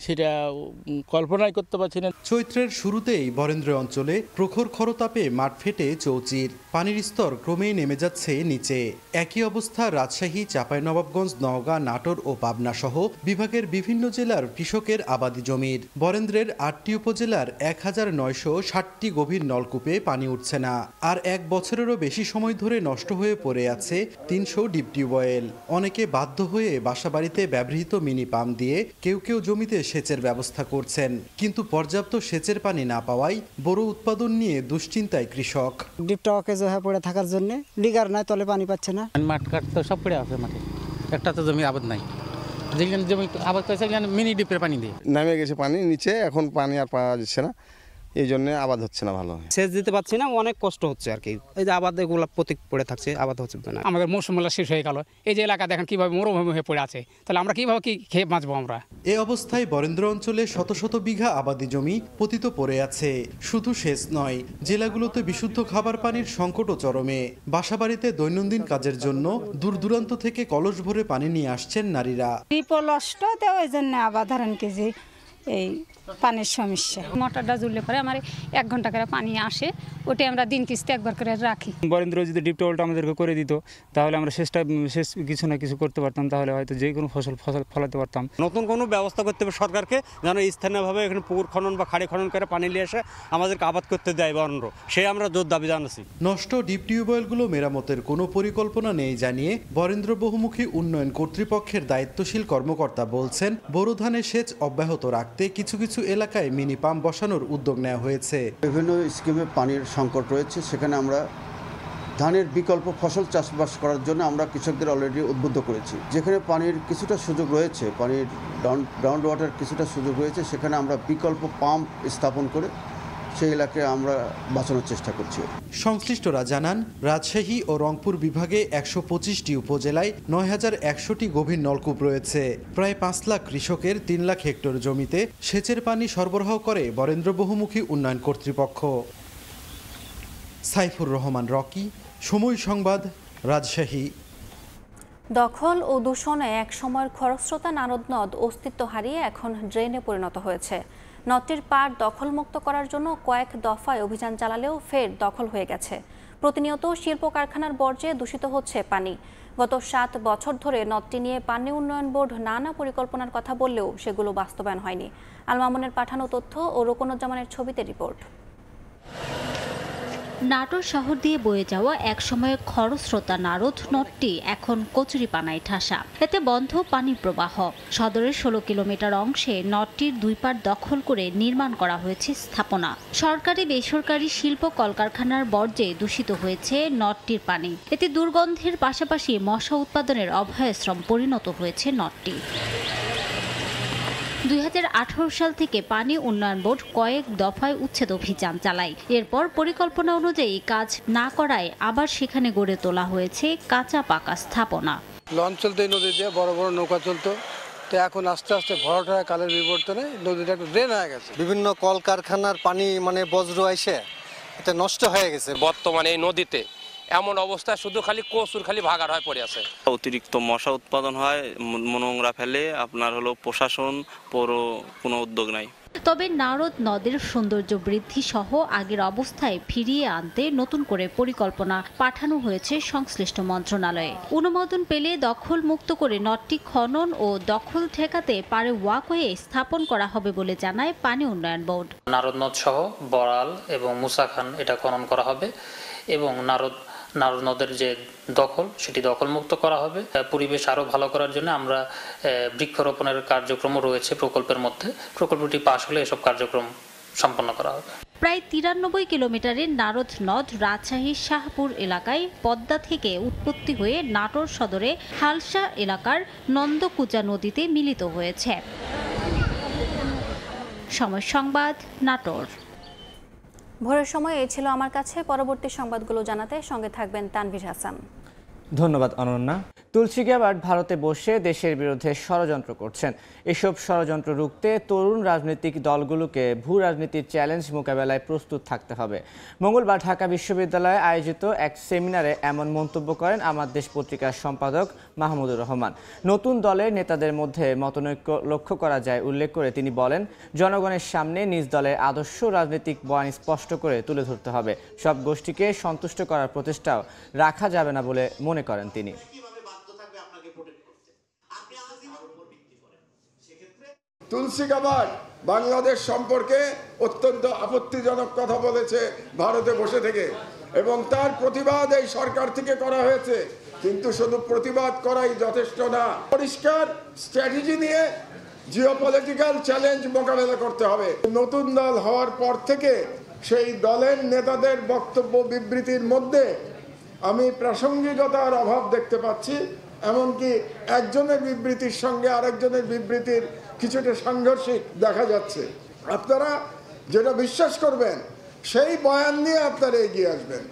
সেটা কল্পনাই করতে পারছি না। চৈত্রের শুরুতেই বরেন্দ্র অঞ্চলে প্রখর খরতাপে মাঠ ফেটে চৌচির। পানির স্তর ক্রমেই নেমে যাচ্ছে নিচে। একই অবস্থা রাজশাহী, চাঁপাইনবাবগঞ্জ, নওগাঁ, নাটোর ও পাবনা সহ বিভাগের বিভিন্ন জেলার কৃষকের আবাদি জমির। বরেন্দ্রের 8টি উপজেলার 1960টি গভীর নলকূপে পানি উঠছে না। আর 1 বছরেরও বেশি সময় ধরে নষ্ট হয়ে পড়ে আছে 300 ডিপ টিউবওয়েল। অনেকে বাধ্য হয়ে বাসাবাড়িতে ব্যবহৃত মিনি পাম্প দিয়ে কেউ কেউ জমিতে সেচের ব্যবস্থা করছেন, কিন্তু পর্যাপ্ত সেচের পানি না পাওয়ায় বড় উৎপাদন নিয়ে দুশ্চিন্তায় কৃষক। ডিপটা অকেজো হয়ে পড়ে থাকার জন্য লিগার নাই, তলে পানি পাচ্ছে না। মাঠ কাট তো সব পড়ে আছে মাঠে, একটা তো জমি আবাদ নাই। যেখানে জমি আবাদ করেছে মিনি ডিপের পানি দিয়ে নেমে গেছে পানি নিচে, এখন পানি আর পাওয়া যাচ্ছে না, এই জন্য আবাদ হচ্ছে না, ভালো সেচ দিতে পারছি না, অনেক কষ্ট হচ্ছে আর কি। এই যে আবাদ এগুলো প্রতীক পড়ে থাকছে, আবাদ হচ্ছে না। আমাদের মৌসুমলা শেষ হয়ে গেল, এই যে এলাকা দেখেন কিভাবে মরুভূমি হয়ে পড়ে আছে, তাহলে আমরা কিভাবে কি খেয়ে বাঁচবো আমরা? এই অবস্থায় বরেন্দ্র অঞ্চলে শত শত বিঘা আবাদি জমি পতিত পড়ে আছে। শুধু সেচ নয়, জেলাগুলোতে বিশুদ্ধ খাবার পানির সংকটও চরমে। বাসাবাড়িতে দৈনন্দিন কাজের জন্য দূর দূরান্ত থেকে কলস ভরে পানি নিয়ে আসছেন নারীরা। ওই জন্য আবার ধরেন কেজি এই পানির সমস্যা। মোটরটা জুড়লে পরে আমার 1 ঘন্টা করে পানি আসে, ওটা আমরা দিন কিস্তি একবার করে রাখি। বরেন্দ্র যদি ডিপ টিউবওয়েলটা আমাদেরকে করে দিত তাহলে আমরা শেষ কিছু না কিছু করতে পারতাম, তাহলে হয়তো যে কোনো ফসল ফলাতে পারতাম। নতুন কোনো ব্যবস্থা করতে হবে সরকারকে, যেন স্থানীয়ভাবে এখানে পুকুর খনন বা খাড়ি খনন করে পানি নিয়ে এসে আমাদেরকে আবাদ করতে দেয় বরেন্দ্র, সে আমরা জোর দাবি জানাচ্ছি। নষ্ট ডিপ টিউবওয়েলগুলো মেরামতের কোনো পরিকল্পনা নেই জানিয়ে বরেন্দ্র বহুমুখী উন্নয়ন কর্তৃপক্ষের দায়িত্বশীল কর্মকর্তা বলছেন, বোরো ধানের সেচ অব্যাহত রাখতে কিছু কিছু এলাকায় মিনি পাম্প বসানোর উদ্যোগ নেওয়া হয়েছে। বিভিন্ন স্কিমে পানির সংকট রয়েছে, সেখানে আমরা ধানের বিকল্প ফসল চাষবাস করার জন্য আমরা কৃষকদের অলরেডি উদ্বুদ্ধ করেছি। যেখানে পানির কিছুটা সুযোগ রয়েছে, পানির গ্রাউন্ড ওয়াটার কিছুটা সুযোগ রয়েছে, সেখানে আমরা বিকল্প পাম্প স্থাপন করে সেই এলাকায় আমরা বাঁচানোর চেষ্টা করছি। সংশ্লিষ্টরা জানান, রাজশাহী ও রংপুর বিভাগে 125টি উপজেলায় 9100টি গভীর নলকূপ রয়েছে। প্রায় 5 লাখ কৃষকের 3 লাখ হেক্টর জমিতে সেচের পানি সরবরাহ করে বরেন্দ্র বহুমুখী উন্নয়ন কর্তৃপক্ষ। সাইফুর রহমান রকি, সময় সংবাদ, রাজশাহী। দখল ও দূষণে এক সময়ের খরস্রোতা নারদ নদ অস্তিত্ব হারিয়ে এখন ড্রেনে পরিণত হয়েছে। নদটির পাড় দখলমুক্ত করার জন্য কয়েক দফায় অভিযান চালালেও ফের দখল হয়ে গেছে। প্রতিনিয়ত শিল্প কারখানার বর্জ্যে দূষিত হচ্ছে পানি। গত 7 বছর ধরে নদটি নিয়ে পানি উন্নয়ন বোর্ড নানা পরিকল্পনার কথা বললেও সেগুলো বাস্তবায়ন হয়নি। আল মামুনের পাঠানো তথ্য ও রোকনুজ্জামানের ছবিতে রিপোর্ট। নাটোর শহর দিয়ে বয়ে যাওয়া এক সময়ে খরস্রোতা নারদ নদটি এখন কচুরিপানায় ঠাসা। এতে বন্ধ পানি প্রবাহ। সদরের 16 কিলোমিটার অংশে নদটির 2 পাড় দখল করে নির্মাণ করা হয়েছে স্থাপনা। সরকারি বেসরকারি শিল্প কলকারখানার বর্জ্যে দূষিত হয়েছে নদটির পানি। এতে দুর্গন্ধের পাশাপাশি মশা উৎপাদনের অভয়াশ্রম পরিণত হয়েছে নদটি। 2018 সাল থেকে পানি উন্নয়ন বোর্ড কয়েক দফায় উচ্ছেদ অভিযান চালায়। এরপর পরিকল্পনা অনুযায়ী কাজ না করায় আবার সেখানে গড়ে তোলা হয়েছে কাঁচা পাকা স্থাপনা। লঞ্চ চলতো, নদী দিয়ে বড় বড় নৌকা চলতো, তো এখন আস্তে আস্তে ভরাট কালের বিবর্তনে নদীটা একটু ড্রেন হয়ে গেছে। বিভিন্ন কলকারখানার পানি বজ্র এসে এটা নষ্ট হয়ে গেছে। বর্তমানে এই নদীতে এমন অবস্থা শুধু খালি কচুর খালি ভাগার হয়ে পড়ে আছে। অতিরিক্ত মশা উৎপাদন হয়, নোংরা ফেলে আপনার প্রশাসন পৌর কোনো উদ্যোগ নাই। তবে নারদ নদের সৌন্দর্য বৃদ্ধি সহ আগের অবস্থায় ফিরিয়ে আনতে নতুন করে পরিকল্পনা পাঠানো হয়েছে সংশ্লিষ্ট মন্ত্রণালয়ে। অনুমোদন পেলে দখল মুক্ত করে নদটি খনন ও দখল ঠেকাতে পারে ওয়াকওয়ে স্থাপন করা হবে বলে জানায় পানি উন্নয়ন বোর্ড। নারদ নদ সহ বড়াল এবং মুসাখান এটা খনন করা হবে এবং নারদ নদের যে দখল সেটি দখলমুক্ত করা হবে। পরিবেশ আরও ভালো করার জন্য আমরা বৃক্ষরোপণের কার্যক্রমও রয়েছে প্রকল্পের মধ্যে। প্রকল্পটি পাশ হলে এসব কার্যক্রম সম্পন্ন করা হবে। প্রায় 93 কিলোমিটারের নারদ নদ রাজশাহীর শাহপুর এলাকায় পদ্মা থেকে উৎপত্তি হয়ে নাটোর সদরে হালসা এলাকার নন্দকুজা নদীতে মিলিত হয়েছে। সময় সংবাদ, নাটোর। ভোরের সময় এই ছিল আমার কাছে। পরবর্তী সংবাদগুলো জানাতে সঙ্গে থাকবেন তানভীর হাসান। ধন্যবাদ অনন্যা। তুলসী গ্যাবার্ড ভারতে বসে দেশের বিরুদ্ধে ষড়যন্ত্র করছেন। এসব ষড়যন্ত্র রুখতে তরুণ রাজনৈতিক দলগুলোকে ভূ রাজনীতির চ্যালেঞ্জ মোকাবেলায় প্রস্তুত থাকতে হবে। মঙ্গলবার ঢাকা বিশ্ববিদ্যালয়ে আয়োজিত এক সেমিনারে এমন মন্তব্য করেন আমার দেশ পত্রিকার সম্পাদক মাহমুদুর রহমান। নতুন দলের নেতাদের মধ্যে মতনৈক্য লক্ষ্য করা যায় উল্লেখ করে তিনি বলেন, জনগণের সামনে নিজ দলের আদর্শ রাজনৈতিক বয়ান স্পষ্ট করে তুলে ধরতে হবে। সব গোষ্ঠীকে সন্তুষ্ট করার প্রচেষ্টাও রাখা যাবে না বলে মনে করেন তিনি। তুলসী গ্যাবার্ড বাংলাদেশ সম্পর্কে অত্যন্ত আপত্তিজনক কথা বলেছে ভারতে বসে থেকে, এবং তার প্রতিবাদ এই সরকার থেকে করা হয়েছে। কিন্তু শুধু প্রতিবাদ করাই যথেষ্ট না, পরিষ্কার স্ট্র্যাটেজি নিয়ে জিওপলিটিক্যাল চ্যালেঞ্জ মোকাবেলা করতে হবে। নতুন দল হওয়ার পর থেকে সেই দলের নেতাদের বক্তব্য বিবৃতির মধ্যে আমি প্রাসঙ্গিকতার অভাব দেখতে পাচ্ছি। এমনকি একজনের বিবৃতির সঙ্গে আরেকজনের বিবৃতির কিছুটা সাংঘর্ষিক দেখা যাচ্ছে। আপনারা যেটা বিশ্বাস করবেন সেই বয়ান নিয়ে আপনারা এগিয়ে আসবেন।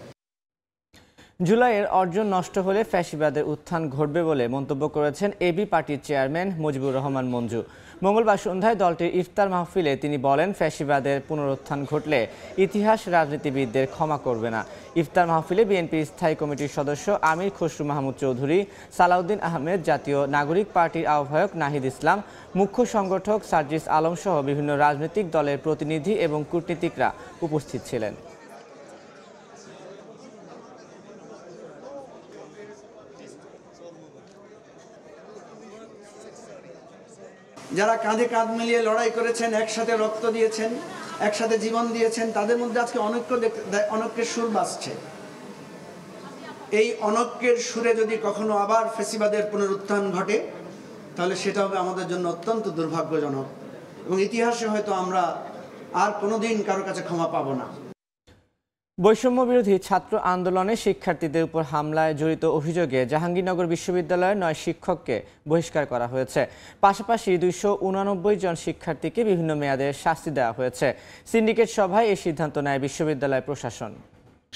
জুলাইয়ের অর্জন নষ্ট হলে ফ্যাসিবাদের উত্থান ঘটবে বলে মন্তব্য করেছেন এবি পার্টির চেয়ারম্যান মুজিবুর রহমান মঞ্জু। মঙ্গলবার সন্ধ্যায় দলটির ইফতার মাহফিলে তিনি বলেন, ফ্যাসিবাদের পুনরুত্থান ঘটলে ইতিহাস রাজনীতিবিদদের ক্ষমা করবে না। ইফতার মাহফিলে বিএনপির স্থায়ী কমিটির সদস্য আমির খসরু মাহমুদ চৌধুরী, সালাউদ্দিন আহমেদ, জাতীয় নাগরিক পার্টির আহ্বায়ক নাহিদ ইসলাম, মুখ্য সংগঠক সার্জিস আলম সহ বিভিন্ন রাজনৈতিক দলের প্রতিনিধি এবং কূটনীতিকরা উপস্থিত ছিলেন। যারা কাঁধে কাঁধ মিলিয়ে লড়াই করেছেন, একসাথে রক্ত দিয়েছেন, একসাথে জীবন দিয়েছেন, তাদের মধ্যে আজকে অনৈক্যের সুর বাজছে। এই অনৈক্যের সুরে যদি কখনো আবার ফ্যাসিবাদের পুনরুত্থান ঘটে তাহলে সেটা হবে আমাদের জন্য অত্যন্ত দুর্ভাগ্যজনক, এবং ইতিহাসে হয়তো আমরা আর কোনোদিন কারো কাছে ক্ষমা পাবো না। বৈষম্য বিরোধী ছাত্র আন্দোলনে শিক্ষার্থীদের উপর হামলায় জড়িত অভিযোগে জাহাঙ্গীরনগর বিশ্ববিদ্যালয়ের 9 শিক্ষককে বহিষ্কার করা হয়েছে। পাশাপাশি 289 জন শিক্ষার্থীকে বিভিন্ন মেয়াদে শাস্তি দেওয়া হয়েছে। সিন্ডিকেট সভায় এই সিদ্ধান্ত নেয় বিশ্ববিদ্যালয় প্রশাসন।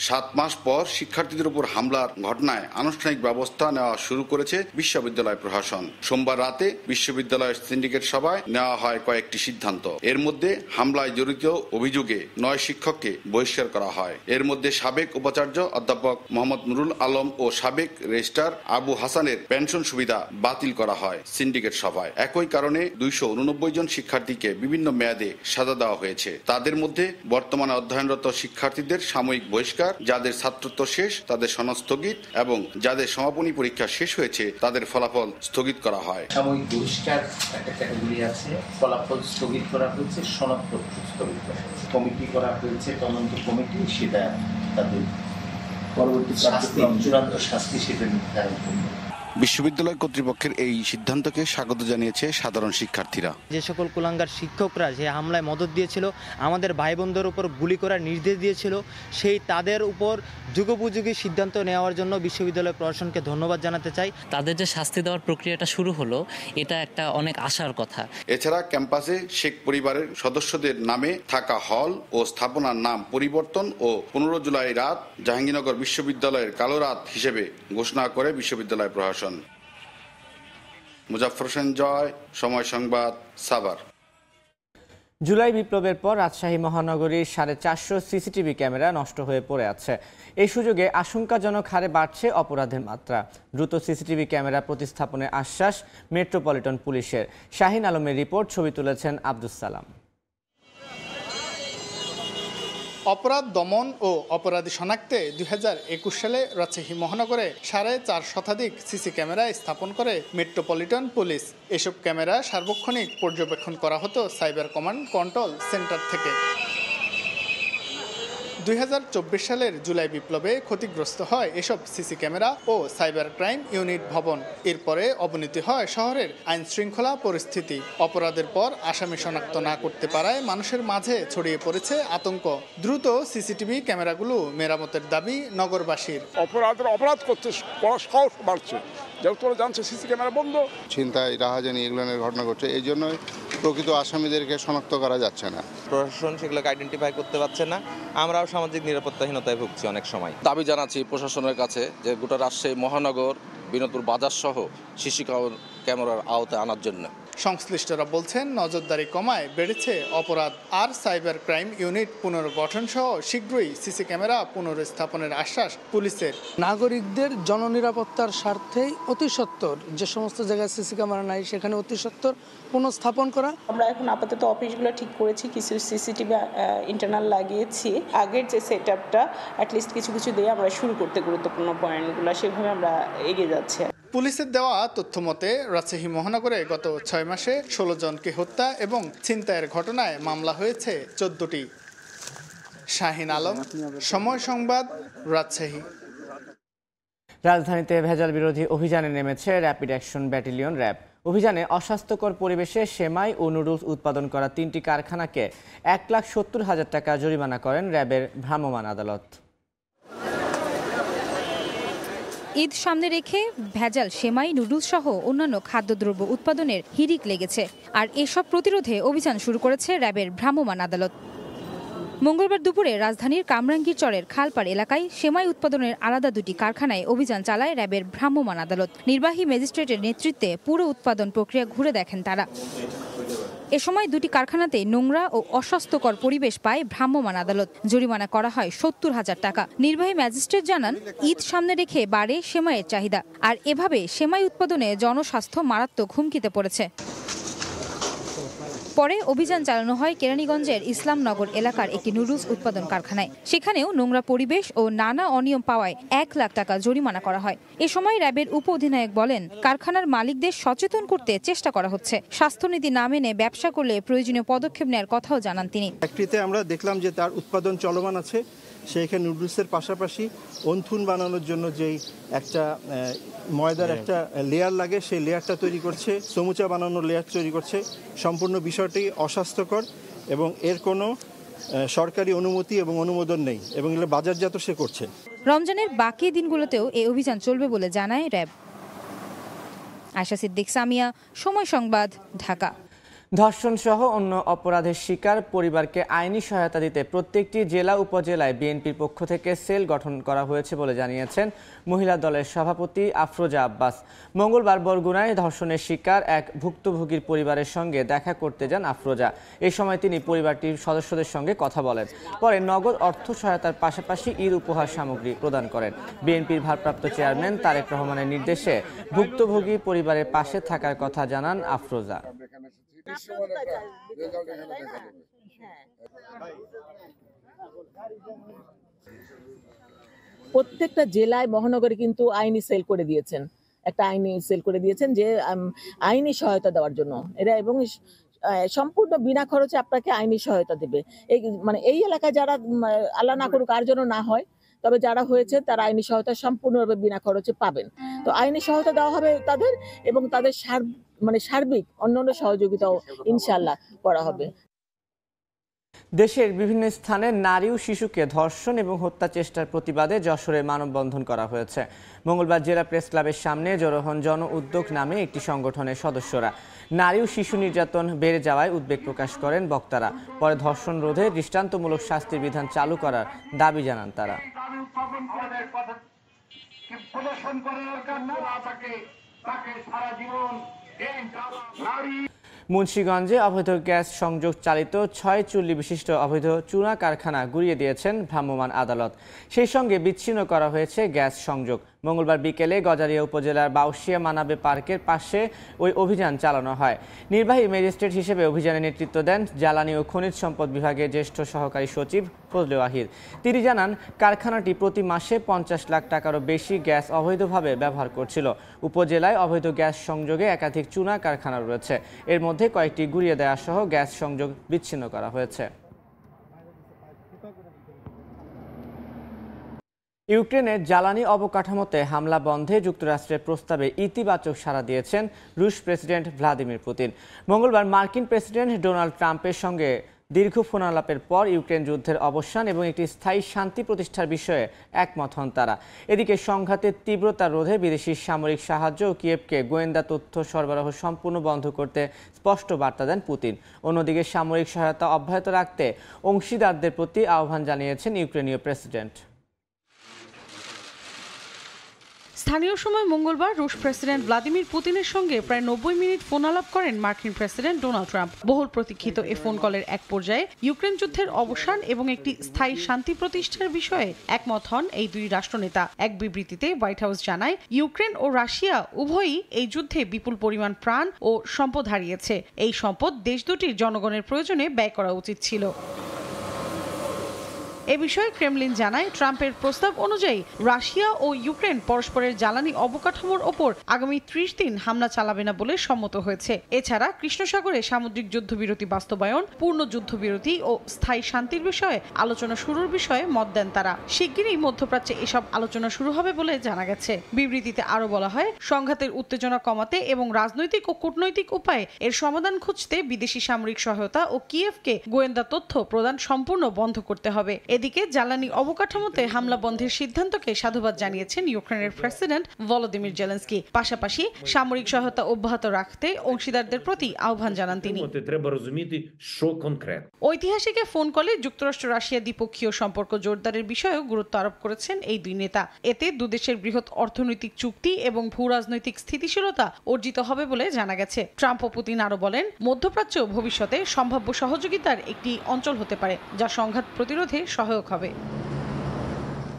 7 মাস পর শিক্ষার্থীদের উপর হামলার ঘটনায় আনুষ্ঠানিক ব্যবস্থা নেওয়া শুরু করেছে বিশ্ববিদ্যালয় প্রশাসন। সোমবার রাতে বিশ্ববিদ্যালয়ের সিন্ডিকেট সভায় নেওয়া হয় কয়েকটি সিদ্ধান্ত। এর মধ্যে হামলায় জড়িত অভিযোগে 9 শিক্ষককে বহিষ্কার করা হয়। এর মধ্যে সাবেক উপাচার্য অধ্যাপক মোহাম্মদ নুরুল আলম ও সাবেক রেজিস্ট্রার আবু হাসানের পেনশন সুবিধা বাতিল করা হয় সিন্ডিকেট সভায়। একই কারণে 289 জন শিক্ষার্থীকে বিভিন্ন মেয়াদে সাজা দেওয়া হয়েছে। তাদের মধ্যে বর্তমানে অধ্যয়নরত শিক্ষার্থীদের সাময়িক বহিষ্কার, যাদের ছাত্রত্ব শেষ তাদের সনদ স্থগিত, এবং যাদের সমাপনী পরীক্ষা শেষ হয়েছে তাদের ফলাফল স্থগিত করা হয়। সাময়িক বহিষ্কার একটা ক্যাটাগরি আছে, ফলাফল স্থগিত করা হয়েছে, সনদপত্র স্থগিত করা হয়েছে, কমিটি করা হয়েছে, তদন্ত কমিটি সেটা তাদের পরবর্তী চূড়ান্ত শাস্তি সেটা নির্ধারণ করবে। বিশ্ববিদ্যালয় কর্তৃপক্ষের এই সিদ্ধান্তকে স্বাগত জানিয়েছে সাধারণ শিক্ষার্থীরা। যে সকল কুলাঙ্গার শিক্ষকরা যে হামলায় মদত দিয়েছিল, আমাদের ভাই বোনদের উপর গুলি করার নির্দেশ দিয়েছিল, সেই তাদের উপর যুগোপযোগী সিদ্ধান্ত নেওয়ার জন্য বিশ্ববিদ্যালয় প্রশাসনকে ধন্যবাদ জানাতে চাই। তাদের যে শাস্তি দেওয়ার প্রক্রিয়াটা শুরু হলো, এটা একটা অনেক আশার কথা। এছাড়া ক্যাম্পাসে শেখ পরিবারের সদস্যদের নামে থাকা হল ও স্থাপনার নাম পরিবর্তন ও 15 জুলাই রাত জাহাঙ্গীরনগর বিশ্ববিদ্যালয়ের কালো রাত হিসেবে ঘোষণা করে বিশ্ববিদ্যালয় প্রশাসন। মুজাফফর হোসেন জয়, সময় সংবাদ, সাভার। জুলাই বিপ্লবের পর রাজশাহী মহানগরীর 450 সিসিটিভি ক্যামেরা নষ্ট হয়ে পড়ে আছে। এই সুযোগে আশঙ্কাজনক হারে বাড়ছে অপরাধের মাত্রা। দ্রুত সিসিটিভি ক্যামেরা প্রতিস্থাপনের আশ্বাস মেট্রোপলিটন পুলিশের। শাহিন আলমের রিপোর্ট, ছবি তুলেছেন আব্দুস সালাম। অপরাধ দমন ও অপরাধী শনাক্তে 2021 সালে রাজশাহী মহানগরে 4.5 শতাধিক সিসি ক্যামেরা স্থাপন করে মেট্রোপলিটন পুলিশ। এসব ক্যামেরা সার্বক্ষণিক পর্যবেক্ষণ করা হতো সাইবার কমান্ড কন্ট্রোল সেন্টার থেকে। 2024 সালের জুলাই বিপ্লবে ক্ষতিগ্রস্ত হয় এসব সিসি ক্যামেরা ও সাইবার ক্রাইম ইউনিট ভবন। এরপরে অবনতি হয় শহরের আইন শৃঙ্খলা পরিস্থিতি। অপরাধের পর আসামি শনাক্ত না করতে পারায় মানুষের মাঝে ছড়িয়ে পড়েছে আতঙ্ক। দ্রুত সিসিটিভি ক্যামেরাগুলো মেরামতের দাবি নগরবাসীর। অপরাধ করতে সাহস বাড়ছে, যেহেতু তোরা জানছে সিসি ক্যামেরা বন্ধ। ছিনতাই, রাহাজানি এগুলোর ঘটনা ঘটছে, এই জন্যই প্রকৃত আসামিদেরকে শনাক্ত করা যাচ্ছে না। প্রশাসন সেগুলোকে আইডেন্টিফাই করতে পারছে না। আমরাও সামাজিক নিরাপত্তাহীনতায় ভুগছি অনেক সময়। দাবি জানাচ্ছি প্রশাসনের কাছে যে গোটা রাজশাহী মহানগর, বিনোদপুর বাজার সহ সিসি ক্যামেরার আওতায় আনার জন্য। সংশ্লিষ্টরা বলছেন নজরদারি কমায় বেড়েছে অপরাধ। আর সাইবার ক্রাইম ইউনিট পুনর্গঠন সহ শীঘ্রই সিসি ক্যামেরা পুনর্স্থাপনের আশ্বাস পুলিশের। নাগরিকদের জননিরাপত্তার স্বার্থেই অতি সত্বর যে সমস্ত জায়গায় সিসি ক্যামেরা নাই সেখানে অতি সত্বর পুনঃস্থাপন করা। আমরা এখন আপাতত অফিসগুলো ঠিক করেছি, কিছু সিসিটিভি ইন্টারনাল লাগিয়েছি। আগের যে সেট আপটা অ্যাটলিস্ট কিছু কিছু দিয়ে আমরা শুরু করতে গুরুত্বপূর্ণ পয়েন্টগুলো সেভাবে আমরা এগিয়ে যাচ্ছি। পুলিশের দেওয়া তথ্য মতে রাজশাহী মহানগরে গত 6 মাসে 16 জনকে হত্যা এবং ছিনতাইয়ের ঘটনায় মামলা হয়েছে 14টি। শাহিন আলম, সময় সংবাদ, রাজশাহী। রাজধানীতে ভেজাল বিরোধী অভিযানে নেমেছে র্যাপিড অ্যাকশন ব্যাটালিয়ন র্যাব। অভিযানে অস্বাস্থ্যকর পরিবেশে সেমাই ও নুডলস উৎপাদন করা 3টি কারখানাকে 1,70,000 টাকা জরিমানা করেন র্যাবের ভ্রাম্যমাণ আদালত। ঈদ সামনে রেখে ভেজাল সেমাই, নুডলস সহ অন্যান্য খাদ্যদ্রব্য উৎপাদনের হিড়িক লেগেছে। আর এসব প্রতিরোধে অভিযান শুরু করেছে র্যাবের ভ্রাম্যমাণ আদালত। মঙ্গলবার দুপুরে রাজধানীর কামরাঙ্গীর চরের খালপাড় এলাকায় সেমাই উৎপাদনের আলাদা 2টি কারখানায় অভিযান চালায় র্যাবের ভ্রাম্যমাণ আদালত। নির্বাহী ম্যাজিস্ট্রেটের নেতৃত্বে পুরো উৎপাদন প্রক্রিয়া ঘুরে দেখেন তারা। এ সময় 2টি কারখানাতে নোংরা ও অস্বাস্থ্যকর পরিবেশ পায় ভ্রাম্যমাণ আদালত। জরিমানা করা হয় 70,000 টাকা। নির্বাহী ম্যাজিস্ট্রেট জানান, ঈদ সামনে রেখে বাড়ে সেমাইয়ের চাহিদা, আর এভাবে সেমাই উৎপাদনে জনস্বাস্থ্য মারাত্মক হুমকিতে পড়েছে। পরে অভিযান চালানো হয় কেরানীগঞ্জের ইসলামনগর এলাকার একটি নুডলস উৎপাদন কারখানায়। সেখানেও নোংরা পরিবেশ ও নানা অনিয়ম পাওয়ায় 1 লাখ টাকা জরিমানা করা হয়। এ সময় র্যাবের উপ অধিনায়ক বলেন, কারখানার মালিকদের সচেতন করতে চেষ্টা করা হচ্ছে। স্বাস্থ্যনীতি না মেনে ব্যবসা করলে প্রয়োজনীয় পদক্ষেপ নেওয়ার কথাও জানান তিনি। ফ্যাক্টরিতে আমরা দেখলাম যে তার উৎপাদন চলমান আছে। সেইখানে নুডলসের পাশাপাশি অন্থুন বানানোর জন্য যেই একটা ময়দার একটা লেয়ার লাগে, সেই লেয়ারটা তৈরি করছে, সমুচা বানানোর লেয়ার তৈরি করছে। সম্পূর্ণ বিষয়টি অস্বাস্থ্যকর এবং এর কোনো সরকারি অনুমতি এবং অনুমোদন নেই এবং এগুলো বাজারজাত সে করছে। রমজানের বাকি দিনগুলোতেও এই অভিযান চলবে বলে জানায় র্যাব। আয়শা সিদ্দিক, সামিয়া, সময় সংবাদ, ঢাকা। ধর্ষণ সহ অন্য অপরাধের শিকার পরিবারকে আইনি সহায়তা দিতে প্রত্যেকটি জেলা উপজেলায় বিএনপির পক্ষ থেকে সেল গঠন করা হয়েছে বলে জানিয়েছেন মহিলা দলের সভাপতি আফরোজা আব্বাস। মঙ্গলবার বরগুনায় ধর্ষণের শিকার এক ভুক্তভোগীর পরিবারের সঙ্গে দেখা করতে যান আফরোজা। এই সময় তিনি পরিবারটির সদস্যদের সঙ্গে কথা বলেন। পরে নগদ অর্থ সহায়তার পাশাপাশি ঈদ উপহার সামগ্রী প্রদান করেন। বিএনপির ভারপ্রাপ্ত চেয়ারম্যান তারেক রহমানের নির্দেশে ভুক্তভোগী পরিবারের পাশে থাকার কথা জানান আফরোজা। প্রত্যেকটা জেলায় মহানগরে কিন্তু আইনি সেল করে দিয়েছেন, একটা আইনি সেল করে দিয়েছেন যে আইনি সহায়তা দেওয়ার জন্য এরা, এবং সম্পূর্ণ বিনা খরচে আপনাকে আইনি সহায়তা দেবে। এই এলাকায় যারা আল্লাহ না করুক আর যেন না হয়, তবে যারা হয়েছে তারা আইনি সহায়তা সম্পূর্ণভাবে বিনা খরচে পাবেন। তো আইনি সহায়তা দেওয়া হবে তাদের, এবং তাদের সার্বিক অন্যান্য সহযোগিতাও ইনশাআল্লাহ করা হবে। দেশের বিভিন্ন স্থানে নারী ও শিশুকে ধর্ষণ এবং হত্যা চেষ্টার প্রতিবাদে যশোরে মানববন্ধন করা হয়েছে। মঙ্গলবার জেলা প্রেস ক্লাবের সামনে জড়ো হন জন উদ্যোগ নামে একটি সংগঠনের সদস্যরা। নারী ও শিশু নির্যাতন বেড়ে যাওয়ায় উদ্বেগ প্রকাশ করেন বক্তারা। পরে ধর্ষণ রোধে দৃষ্টান্তমূলক শাস্তির বিধান চালু করার দাবি জানান তারা। প্রদর্শন করার দরকার না থাকে, তাকে সারা জীবন মুন্সিগঞ্জে অবৈধ গ্যাস সংযোগ চালিত 6 চুল্লি বিশিষ্ট অবৈধ চুনা কারখানা গুড়িয়ে দিয়েছেন ভ্রাম্যমাণ আদালত। সেই সঙ্গে বিচ্ছিন্ন করা হয়েছে গ্যাস সংযোগ। মঙ্গলবার বিকেলে গজারিয়া উপজেলার বাউশিয়া মানাবে পার্কের পাশে ওই অভিযান চালানো হয়। নির্বাহী ম্যাজিস্ট্রেট হিসেবে অভিযানে নেতৃত্ব দেন জ্বালানি ও খনিজ সম্পদ বিভাগের জ্যেষ্ঠ সহকারী সচিব ফজলে ওয়াহিদ। তিনি জানান, কারখানাটি প্রতি মাসে 50 লাখ টাকারও বেশি গ্যাস অবৈধভাবে ব্যবহার করছিল। উপজেলায় অবৈধ গ্যাস সংযোগে একাধিক চুনা কারখানা রয়েছে। এর মধ্যে কয়েকটি গুড়িয়ে দেওয়া সহ গ্যাস সংযোগ বিচ্ছিন্ন করা হয়েছে। ইউক্রেনের জ্বালানি অবকাঠামোতে হামলা বন্ধে যুক্তরাষ্ট্রের প্রস্তাবে ইতিবাচক সাড়া দিয়েছেন রুশ প্রেসিডেন্ট ভ্লাদিমির পুতিন। মঙ্গলবার মার্কিন প্রেসিডেন্ট ডোনাল্ড ট্রাম্পের সঙ্গে দীর্ঘ ফোনালাপের পর ইউক্রেন যুদ্ধের অবসান এবং একটি স্থায়ী শান্তি প্রতিষ্ঠার বিষয়ে একমত হন তারা। এদিকে সংঘাতের তীব্রতা রোধে বিদেশি সামরিক সাহায্য ও কিয়েভকে গোয়েন্দা তথ্য সরবরাহ সম্পূর্ণ বন্ধ করতে স্পষ্ট বার্তা দেন পুতিন। অন্যদিকে সামরিক সহায়তা অব্যাহত রাখতে অংশীদারদের প্রতি আহ্বান জানিয়েছেন ইউক্রেনীয় প্রেসিডেন্ট। স্থানীয় সময় মঙ্গলবার রুশ প্রেসিডেন্ট ভ্লাদিমির পুতিনের সঙ্গে প্রায় 90 মিনিট ফোনালাপ করেন মার্কিন প্রেসিডেন্ট ডোনাল্ড ট্রাম্প। বহুল প্রতীক্ষিত এই ফোন কলের এক পর্যায়ে ইউক্রেন যুদ্ধের অবসান এবং একটি স্থায়ী শান্তি প্রতিষ্ঠার বিষয়ে একমত হন এই দুই রাষ্ট্রনেতা। এক বিবৃতিতে হোয়াইট হাউস জানায়, ইউক্রেন ও রাশিয়া উভয়ই এই যুদ্ধে বিপুল পরিমাণ প্রাণ ও সম্পদ হারিয়েছে। এই সম্পদ দেশ দুটির জনগণের প্রয়োজনে ব্যয় করা উচিত ছিল। এ বিষয়ে ক্রেমলিন জানায়, ট্রাম্পের প্রস্তাব অনুযায়ী রাশিয়া ও ইউক্রেন পরস্পরের জ্বালানি অবকাঠামোর ওপর আগামী 30 দিন হামলা চালাবে না বলে সম্মত হয়েছে। এছাড়া কৃষ্ণসাগরে সামুদ্রিক যুদ্ধবিরতি বাস্তবায়ন, পূর্ণ যুদ্ধবিরতি ও স্থায়ী শান্তির বিষয়ে আলোচনা শুরুর বিষয়ে মত দেন তারা। শিগগিরই মধ্যপ্রাচ্যে এসব আলোচনা শুরু হবে বলে জানা গেছে। বিবৃতিতে আরও বলা হয়, সংঘাতের উত্তেজনা কমাতে এবং রাজনৈতিক ও কূটনৈতিক উপায়ে এর সমাধান খুঁজতে বিদেশি সামরিক সহায়তা ও কিয়েভকে গোয়েন্দা তথ্য প্রদান সম্পূর্ণ বন্ধ করতে হবে। এদিকে জ্বালানি অবকাঠামোতে হামলা বন্ধের সিদ্ধান্তকে সাধুবাদ জানিয়েছেন ইউক্রেনের প্রেসিডেন্ট ভলোদিমির জেলেনস্কি। পাশাপাশি সামরিক সহায়তা অব্যাহত রাখতে অংশীদারদের প্রতি আহ্বান জানান তিনি। ঐতিহাসিক ফোন কলে যুক্তরাষ্ট্র রাশিয়া দ্বিপক্ষীয় সম্পর্ক জোরদারের বিষয়েও গুরুত্ব আরোপ করেছেন এই দুই নেতা। এতে দুদেশের বৃহৎ অর্থনৈতিক চুক্তি এবং ভূ রাজনৈতিক স্থিতিশীলতা অর্জিত হবে বলে জানা গেছে। ট্রাম্প ও পুতিন আরও বলেন, মধ্যপ্রাচ্য ভবিষ্যতে সম্ভাব্য সহযোগিতার একটি অঞ্চল হতে পারে, যা সংঘাত প্রতিরোধে সহায়ক হবে।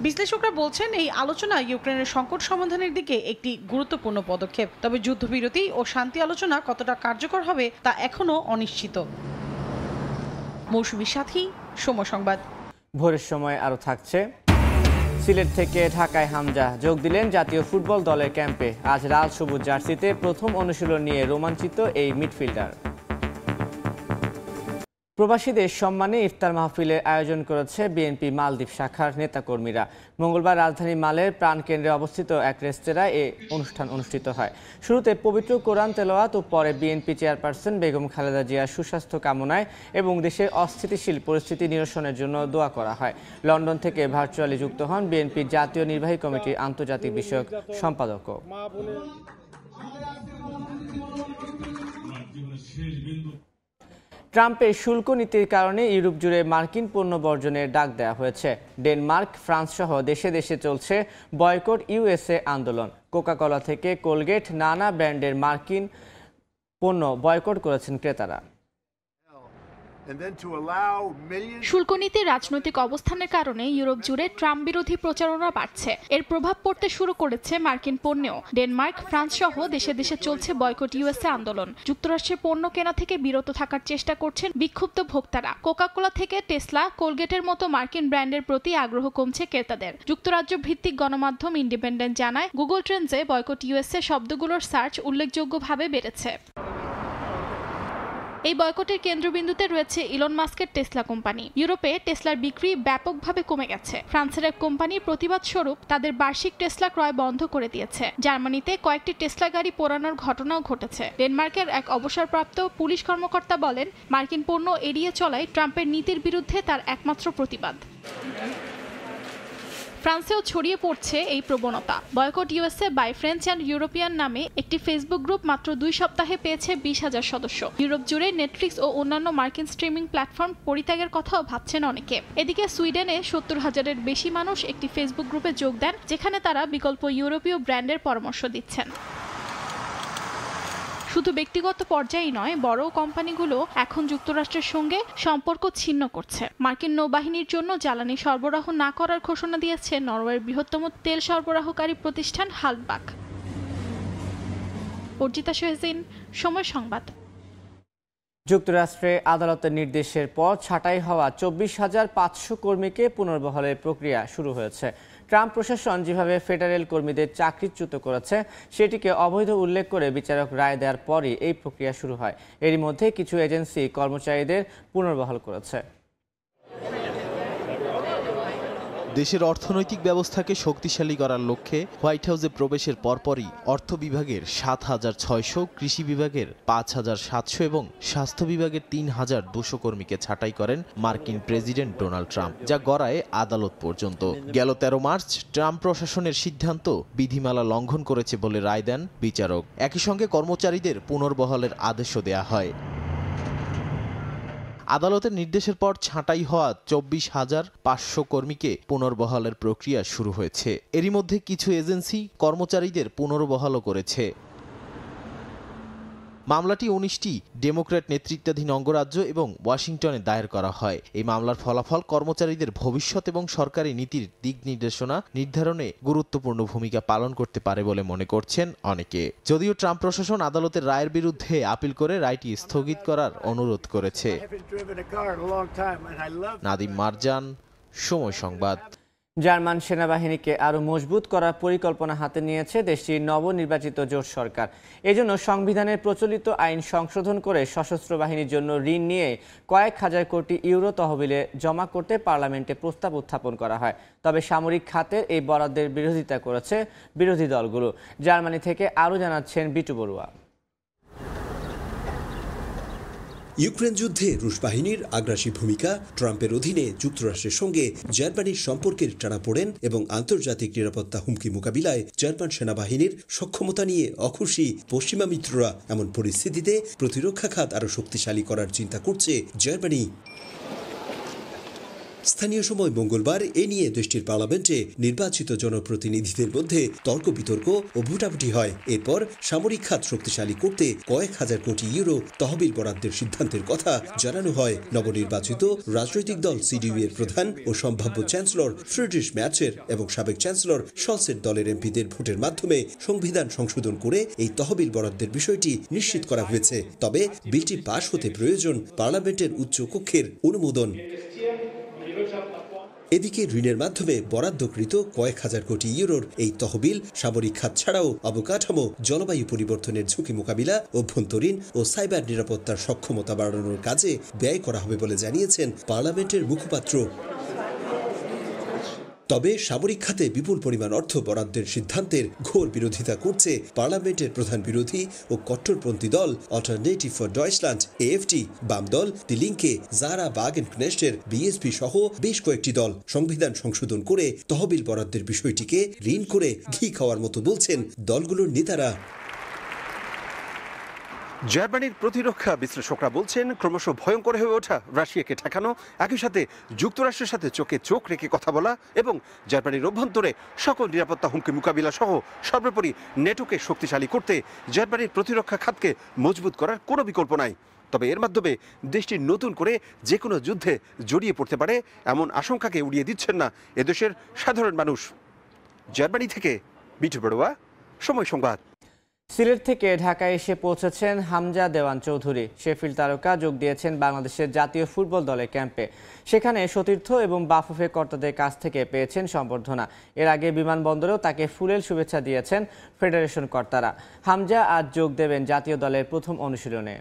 বিশ্লেষকরা বলছেন, এই আলোচনা ইউক্রেনের সংকট সমাধানের দিকে একটি গুরুত্বপূর্ণ পদক্ষেপ। তবে যুদ্ধবিরতি ও শান্তি আলোচনা কতটা কার্যকর হবে তা এখনও অনিশ্চিত। মৌসুমী সাথী, সময় সংবাদ। ভোরের সময় আরও থাকছে। সিলেট থেকে ঢাকায় হামজা যোগ দিলেন জাতীয় ফুটবল দলের ক্যাম্পে। আজ লাল সবুজ জার্সিতে প্রথম অনুশীলন নিয়ে রোমাঞ্চিত এই মিডফিল্ডার। প্রবাসীদের সম্মানে ইফতার মাহফিলের আয়োজন করেছে বিএনপি মালদ্বীপ শাখার নেতাকর্মীরা। মঙ্গলবার রাজধানী মালের প্রাণকেন্দ্রে অবস্থিত এক রেস্তোরাঁয় এই অনুষ্ঠান অনুষ্ঠিত হয়। শুরুতে পবিত্র কোরআন তেলাওয়াত ও পরে বিএনপি চেয়ারপারসন বেগম খালেদা জিয়ার সুস্বাস্থ্য কামনায় এবং দেশের অস্থিতিশীল পরিস্থিতি নিরসনের জন্য দোয়া করা হয়। লন্ডন থেকে ভার্চুয়ালি যুক্ত হন বিএনপির জাতীয় নির্বাহী কমিটির আন্তর্জাতিক বিষয়ক সম্পাদকও। ট্রাম্পের শুল্ক নীতির কারণে ইউরোপ জুড়ে মার্কিন পণ্য বর্জনের ডাক দেওয়া হয়েছে। ডেনমার্ক, ফ্রান্স সহ দেশে দেশে চলছে বয়কট ইউএসএ আন্দোলন। কোকাকোলা থেকে কোলগেট নানা ব্র্যান্ডের মার্কিন পণ্য বয়কট করেছেন ক্রেতারা। শুল্কনীতির রাজনৈতিক অবস্থানের কারণে ইউরোপ জুড়ে ট্রাম্প বিরোধী প্রচারণা বাড়ছে। এর প্রভাব পড়তে শুরু করেছে মার্কিন পণ্যেও। ডেনমার্ক, ফ্রান্স সহ দেশে দেশে চলছে বয়কট ইউএসএ আন্দোলন। যুক্তরাষ্ট্রের পণ্য কেনা থেকে বিরত থাকার চেষ্টা করছেন বিক্ষুব্ধ ভোক্তারা। কোকাকোলা থেকে টেসলা, কোলগেটের মতো মার্কিন ব্র্যান্ডের প্রতি আগ্রহ কমছে ক্রেতাদের। যুক্তরাজ্য ভিত্তিক গণমাধ্যম ইন্ডিপেন্ডেন্ট জানায়, গুগল ট্রেন্ডসে বয়কট ইউএসএ শব্দগুলোর সার্চ উল্লেখযোগ্যভাবে বেড়েছে। এই বয়কটের কেন্দ্রবিন্দুতে রয়েছে ইলন মাস্কের টেসলা কোম্পানি। ইউরোপে টেসলার বিক্রি ব্যাপকভাবে কমে গেছে। ফ্রান্সের এক কোম্পানি প্রতিবাদ স্বরূপ তাদের বার্ষিক টেসলা ক্রয় বন্ধ করে দিয়েছে। জার্মানিতে কয়েকটি টেসলা গাড়ি পোড়ানোর ঘটনাও ঘটেছে। ডেনমার্কের এক অবসরপ্রাপ্ত পুলিশ কর্মকর্তা বলেন, মার্কিন পণ্য এড়িয়ে চলায় ট্রাম্পের নীতির বিরুদ্ধে তার একমাত্র প্রতিবাদ। ফ্রান্সেও ছড়িয়ে পড়ছে এই প্রবণতা। Boycott USA buy French and European নামে একটি ফেসবুক গ্রুপ মাত্র 2 সপ্তাহে পেয়েছে 20,000 সদস্য। ইউরোপ জুড়ে নেটফ্লিক্স ও অন্যান্য মার্কিন স্ট্রিমিং প্ল্যাটফর্ম পরিত্যাগের কথাও ভাবছেন অনেকে। এদিকে সুইডেনে 70,000-এর বেশি মানুষ একটি ফেসবুক গ্রুপে যোগ দেন, যেখানে তারা বিকল্প ইউরোপীয় ব্র্যান্ডের পরামর্শ দিচ্ছেন। শুধু ব্যক্তিগত পর্যায়ে নয়, বড় কোম্পানিগুলো এখন যুক্তরাষ্ট্রের সঙ্গে সম্পর্ক ছিন্ন করছে। মার্কিন নৌবাহিনীর জন্য জ্বালানি সরবরাহ না করার ঘোষণা দিয়েছে নরওয়ের বৃহত্তম তেল সরবরাহকারী প্রতিষ্ঠান হালবাক। অর্জিতা সোহেজিন, সময় সংবাদ। যুক্তরাষ্ট্রে আদালতের নির্দেশের পর ছাঁটাই হওয়া 24,500 কর্মীকে পুনর্বহালের প্রক্রিয়া শুরু হয়েছে। ট্রাম্প প্রশাসন যেভাবে ফেডারেল কর্মীদের চাকরিচ্যুত করেছে সেটিকে অবৈধ উল্লেখ করে বিচারক রায় দেওয়ার পরই এই প্রক্রিয়া শুরু হয়। এরই মধ্যে কিছু এজেন্সি কর্মচারীদের পুনর্বহাল করেছে। দেশের অর্থনৈতিক ব্যবস্থাকে শক্তিশালী করার লক্ষ্যে হোয়াইট হাউসে প্রবেশের পরপরই অর্থ বিভাগের 7,600, কৃষি বিভাগের 5,700 এবং স্বাস্থ্য বিভাগের 3,200 কর্মীকে ছাঁটাই করেন মার্কিন প্রেসিডেন্ট ডোনাল্ড ট্রাম্প, যা গড়ায় আদালত পর্যন্ত। গেল 13 মার্চ ট্রাম্প প্রশাসনের সিদ্ধান্ত বিধিমালা লঙ্ঘন করেছে বলে রায় দেন বিচারক। একই সঙ্গে কর্মচারীদের পুনর্বহালের আদেশও দেয়া হয়। আদালতের নির্দেশের পর ছাঁটাই হওয়া 24,500 কর্মীকে পুনর্বহালের প্রক্রিয়া শুরু হয়েছে। এরই মধ্যে কিছু এজেন্সি কর্মচারীদের পুনর্বহালও করেছে। মামলাটি 19টি ডেমোক্র্যাট নেতৃত্বাধীন অঙ্গরাজ্য এবং ওয়াশিংটনে দায়ের করা হয়। এই মামলার ফলাফল কর্মচারীদের ভবিষ্যৎ এবং সরকারি নীতির দিক নির্দেশনা নির্ধারণে গুরুত্বপূর্ণ ভূমিকা পালন করতে পারে বলে মনে করছেন অনেকে। যদিও ট্রাম্প প্রশাসন আদালতের রায়ের বিরুদ্ধে আপিল করে রায়টি স্থগিত করার অনুরোধ করেছে। নাদিম মারজান, সময় সংবাদ। জার্মান সেনাবাহিনীকে আরও মজবুত করার পরিকল্পনা হাতে নিয়েছে দেশটির নবনির্বাচিত জোট সরকার। এজন্য সংবিধানের প্রচলিত আইন সংশোধন করে সশস্ত্র বাহিনীর জন্য ঋণ নিয়ে কয়েক হাজার কোটি ইউরো তহবিলে জমা করতে পার্লামেন্টে প্রস্তাব উত্থাপন করা হয়। তবে সামরিক খাতের এই বরাদ্দের বিরোধিতা করেছে বিরোধী দলগুলো। জার্মানি থেকে আরও জানাচ্ছেন বিটু বড়ুয়া। ইউক্রেন যুদ্ধে রুশ বাহিনীর আগ্রাসী ভূমিকা, ট্রাম্পের অধীনে যুক্তরাষ্ট্রের সঙ্গে জার্মানির সম্পর্কের টানাপোড়েন এবং আন্তর্জাতিক নিরাপত্তা হুমকি মোকাবিলায় জার্মান সেনাবাহিনীর সক্ষমতা নিয়ে অখুশি পশ্চিমা মিত্ররা। এমন পরিস্থিতিতে প্রতিরক্ষা খাত আরও শক্তিশালী করার চিন্তা করছে জার্মানি। স্থানীয় সময় মঙ্গলবার এ নিয়ে দেশটির পার্লামেন্টে নির্বাচিত জনপ্রতিনিধিদের মধ্যে তর্ক বিতর্ক ও ভোটাভুটি হয়। এরপর সামরিক খাত শক্তিশালী করতে কয়েক হাজার কোটি ইউরো তহবিল বরাদ্দের সিদ্ধান্তের কথা জানানো হয়। নবনির্বাচিত রাজনৈতিক দল সিডিইউ এর প্রধান ও সম্ভাব্য চ্যান্সেলর ফ্রিডরিশ ম্যার্চের এবং সাবেক চ্যান্সেলর শলসের দলের এমপিদের ভোটের মাধ্যমে সংবিধান সংশোধন করে এই তহবিল বরাদ্দের বিষয়টি নিশ্চিত করা হয়েছে। তবে বিলটি পাশ হতে প্রয়োজন পার্লামেন্টের উচ্চ কক্ষের অনুমোদন। এদিকে ঋণের মাধ্যমে বরাদ্দকৃত কয়েক হাজার কোটি ইউরোর এই তহবিল সামরিক খাত ছাড়াও অবকাঠামো, জলবায়ু পরিবর্তনের ঝুঁকি মোকাবিলা, অভ্যন্তরীণ ও সাইবার নিরাপত্তার সক্ষমতা বাড়ানোর কাজে ব্যয় করা হবে বলে জানিয়েছেন পার্লামেন্টের মুখপাত্র। তবে সামরিক খাতে বিপুল পরিমাণ অর্থ বরাদ্দের সিদ্ধান্তের ঘোর বিরোধিতা করছে পার্লামেন্টের প্রধান বিরোধী ও কট্টরপন্থী দল অল্টারনেটিভ ফর ডয়েচল্যান্ড এএফটি, বাম দল দি লিঙ্কে, জারা বাগেনকনেস্টের বিএসপি সহ বেশ কয়েকটি দল। সংবিধান সংশোধন করে তহবিল বরাদ্দের বিষয়টিকে ঋণ করে ঘি খাওয়ার মতো বলছেন দলগুলোর নেতারা। জার্মানির প্রতিরক্ষা বিশ্লেষকরা বলছেন ক্রমশ ভয়ঙ্কর হয়ে ওঠা রাশিয়াকে ঠেকানো, একই সাথে যুক্তরাষ্ট্রের সাথে চোখে চোখ রেখে কথা বলা এবং জার্মানির অভ্যন্তরে সকল নিরাপত্তা হুমকি মোকাবিলা সহ সর্বোপরি নেটোকে শক্তিশালী করতে জার্মানির প্রতিরক্ষা খাতকে মজবুত করার কোনো বিকল্প নাই। তবে এর মাধ্যমে দেশটি নতুন করে যে কোনো যুদ্ধে জড়িয়ে পড়তে পারে এমন আশঙ্কাকে উড়িয়ে দিচ্ছেন না এদেশের সাধারণ মানুষ। জার্মানি থেকে বিটু বড়ুয়া, সময় সংবাদ। সিলেট থেকে ঢাকায় এসে পৌঁছেছেন হামজা দেওয়ান চৌধুরী। শেফিল্ড তারকা যোগ দিয়েছেন বাংলাদেশের জাতীয় ফুটবল দলের ক্যাম্পে। সেখানে সতীর্থ এবং বাফুফে কর্তাদের কাছ থেকে পেয়েছেন সম্বর্ধনা। এর আগে বিমানবন্দরেও তাকে ফুলেল শুভেচ্ছা দিয়েছেন ফেডারেশন কর্তারা। হামজা আজ যোগ দেবেন জাতীয় দলের প্রথম অনুশীলনে।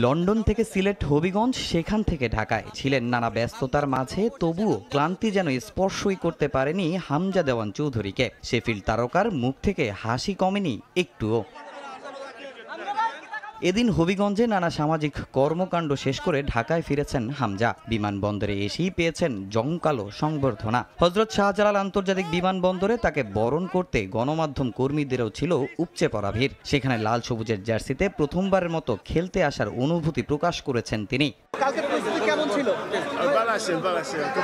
লন্ডন থেকে সিলেট, হবিগঞ্জ, সেখান থেকে ঢাকায় ছিলেন নানা ব্যস্ততার মাঝে, তবুও ক্লান্তি যেন স্পর্শই করতে পারেনি হামজা দেওয়ান চৌধুরীকে। শেফিল্ড তারকার মুখ থেকে হাসি কমেনি একটুও। এদিন হবিগঞ্জে নানা সামাজিক কর্মকাণ্ড শেষ করে ঢাকায় ফিরেছেন হামজা। বিমানবন্দরে এসেই পেয়েছেন জমকালো সংবর্ধনা। হযরত শাহজালাল আন্তর্জাতিক বিমানবন্দরে তাকে বরণ করতে গণমাধ্যম কর্মীদেরও ছিল উপচে পড়া ভিড়। সেখানে লাল সবুজের জার্সিতে প্রথমবারের মতো খেলতে আসার অনুভূতি প্রকাশ করেছেন তিনি। কেমন ছিল? ভালো আছে।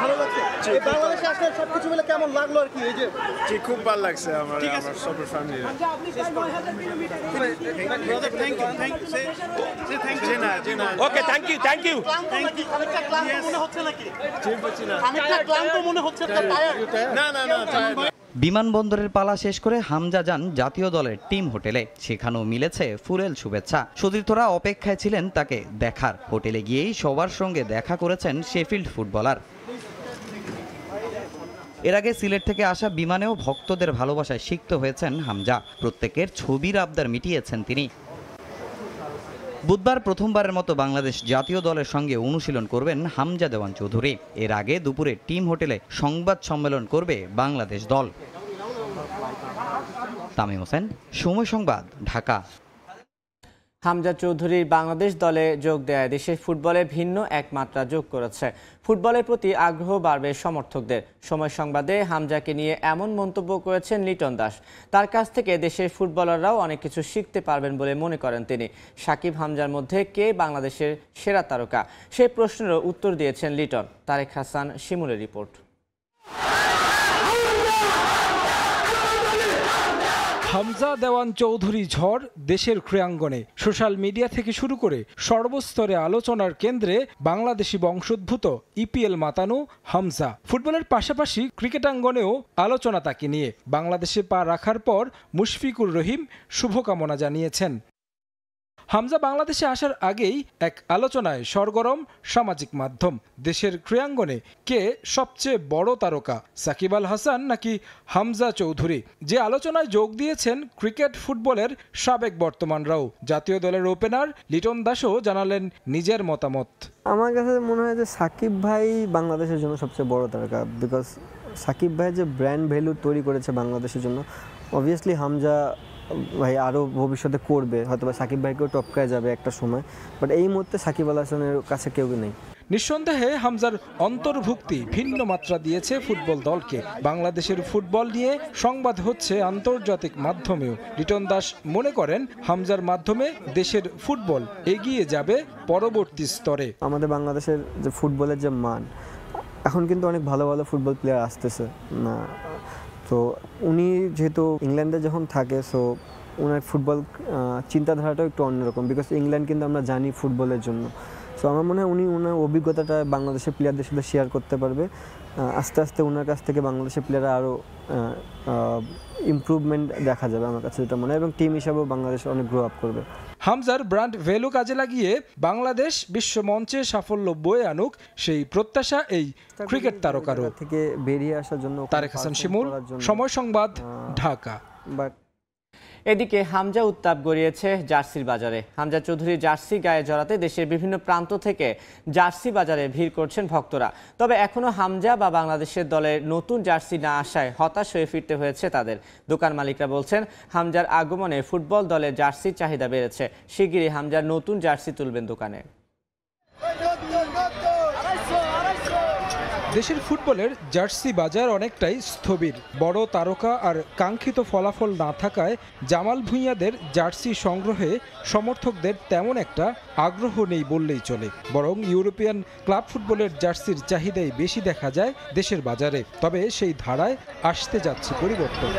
ভালো লাগছে। এই বাংলাদেশে আসলে সবকিছু মিলে কেমন লাগলো আর কি এই যে? জি খুব ভালো লাগছে আমার সব ফ্যামিলি। Okay thank you. অনেকটা ক্লান্ত মনে হচ্ছে নাকি? অনেকটা ক্লান্ত মনে হচ্ছে, না। বিমানবন্দরের পালা শেষ করে হামজা যান জাতীয় দলের টিম হোটেলে। সেখানেও মিলেছে ফুলেল শুভেচ্ছা। সতীর্থরা অপেক্ষায় ছিলেন তাকে দেখার। হোটেলে গিয়েই সবার সঙ্গে দেখা করেছেন শেফিল্ড ফুটবলার। এর আগে সিলেট থেকে আসা বিমানেও ভক্তদের ভালোবাসায় সিক্ত হয়েছেন হামজা। প্রত্যেকের ছবির আবদার মিটিয়েছেন তিনি। বুধবার প্রথমবারের মতো বাংলাদেশ জাতীয় দলের সঙ্গে অনুশীলন করবেন হামজা দেওয়ান চৌধুরী। এর আগে দুপুরে টিম হোটেলে সংবাদ সম্মেলন করবে বাংলাদেশ দল। তামিম হোসেন, সময় সংবাদ, ঢাকা। হামজা চৌধুরীর বাংলাদেশ দলে যোগ দেয় দেশের ফুটবলে ভিন্ন এক মাত্রা যোগ করেছে। ফুটবলের প্রতি আগ্রহ বাড়বে সমর্থকদের। সময় সংবাদে হামজাকে নিয়ে এমন মন্তব্য করেছেন লিটন দাস। তার কাছ থেকে দেশের ফুটবলাররাও অনেক কিছু শিখতে পারবেন বলে মনে করেন তিনি। সাকিব হামজার মধ্যে কে বাংলাদেশের সেরা তারকা, সেই প্রশ্নেরও উত্তর দিয়েছেন লিটন। তারেক হাসান শিমুলের রিপোর্ট। হামজা দেওয়ান চৌধুরী ঝড় দেশের ক্রীড়াঙ্গনে। সোশ্যাল মিডিয়া থেকে শুরু করে সর্বস্তরে আলোচনার কেন্দ্রে বাংলাদেশি বংশোদ্ভূত ইপিএল মাতানো হামজা। ফুটবলের পাশাপাশি ক্রিকেটাঙ্গনেও আলোচনা তাকে নিয়ে। বাংলাদেশে পা রাখার পর মুশফিকুর রহিম শুভকামনা জানিয়েছেন। হামজা বাংলাদেশে আসার আগেই এক আলোচনায় সরগরম সামাজিক মাধ্যম। দেশের ক্রীড়াঙ্গনে কে সবচেয়ে বড় তারকা, সাকিব আল হাসান নাকি হামজা চৌধুরী? যে আলোচনায় যোগ দিয়েছেন ক্রিকেট ফুটবলের সাবেক বর্তমানরাও। জাতীয় দলের ওপেনার লিটন দাসও জানালেন নিজের মতামত। আমার কাছে মনে হয় যে সাকিব ভাই বাংলাদেশের জন্য সবচেয়ে বড় তারকা, বিকজ সাকিব ভাই যে ব্র্যান্ড ভ্যালু তৈরি করেছে বাংলাদেশের জন্য, অবভিয়াসলি হামজা ভাই আরও ভবিষ্যতে করবে, হয়তো বা সাকিব ভাইকেও টপকায় যাবে একটা সময়, বাট এই মুহূর্তে সাকিব আল হাসানের কাছে কেউ নেই। নিঃসন্দেহে হামজার অন্তর্ভুক্তি ভিন্ন মাত্রা দিয়েছে ফুটবল দলকে। বাংলাদেশের ফুটবল নিয়ে সংবাদ হচ্ছে আন্তর্জাতিক মাধ্যমেও। লিটন দাস মনে করেন হামজার মাধ্যমে দেশের ফুটবল এগিয়ে যাবে পরবর্তী স্তরে। আমাদের বাংলাদেশের যে ফুটবলের যে মান, এখন কিন্তু অনেক ভালো ভালো ফুটবল প্লেয়ার আসতেছে না। তো উনি যেহেতু ইংল্যান্ডে যখন থাকে, সো ওনার ফুটবল চিন্তাধারাটাও একটু অন্যরকম, বিকজ ইংল্যান্ড কিন্তু আমরা জানি ফুটবলের জন্য। সো আমার মনে হয় উনি ওনার অভিজ্ঞতাটা বাংলাদেশের প্লেয়ারদের সাথে শেয়ার করতে পারবে। আস্তে আস্তে ওনার কাছ থেকে বাংলাদেশের প্লেয়াররা আরও ইমপ্রুভমেন্ট দেখা যাবে আমার কাছে যেটা মনে হয়, এবং টিম হিসাবেও বাংলাদেশ অনেক গ্রো আপ করবে। হামজার ব্র্যান্ড ভ্যালু কাজে লাগিয়ে বাংলাদেশ বিশ্ব মঞ্চে সাফল্য বয়ে আনুক, সেই প্রত্যাশা এই ক্রিকেট তারকারও। থেকে বেরিয়ে আসার জন্য তারেক হাসান শিমুল, সময় সংবাদ, ঢাকা। এদিকে হামজা উত্তাপ গড়িয়েছে জার্সির বাজারে। হামজা চৌধুরীর জার্সি গায়ে জড়াতে দেশের বিভিন্ন প্রান্ত থেকে জার্সি বাজারে ভিড় করছেন ভক্তরা। তবে এখনও হামজা বা বাংলাদেশের দলের নতুন জার্সি না আসায় হতাশ হয়ে ফিরতে হয়েছে তাদের। দোকান মালিকরা বলছেন হামজার আগমনে ফুটবল দলের জার্সির চাহিদা বেড়েছে। শিগগিরই হামজার নতুন জার্সি তুলবেন দোকানে। দেশের ফুটবলের জার্সি বাজার অনেকটাই স্থবির। বড় তারকা আর কাঙ্ক্ষিত ফলাফল না থাকায় জামাল ভুঁইয়াদের জার্সি সংগ্রহে সমর্থকদের তেমন একটা আগ্রহ নেই বললেই চলে। বরং ইউরোপিয়ান ক্লাব ফুটবলের জার্সির চাহিদাই বেশি দেখা যায় দেশের বাজারে। তবে সেই ধারায় আসতে যাচ্ছে পরিবর্তন।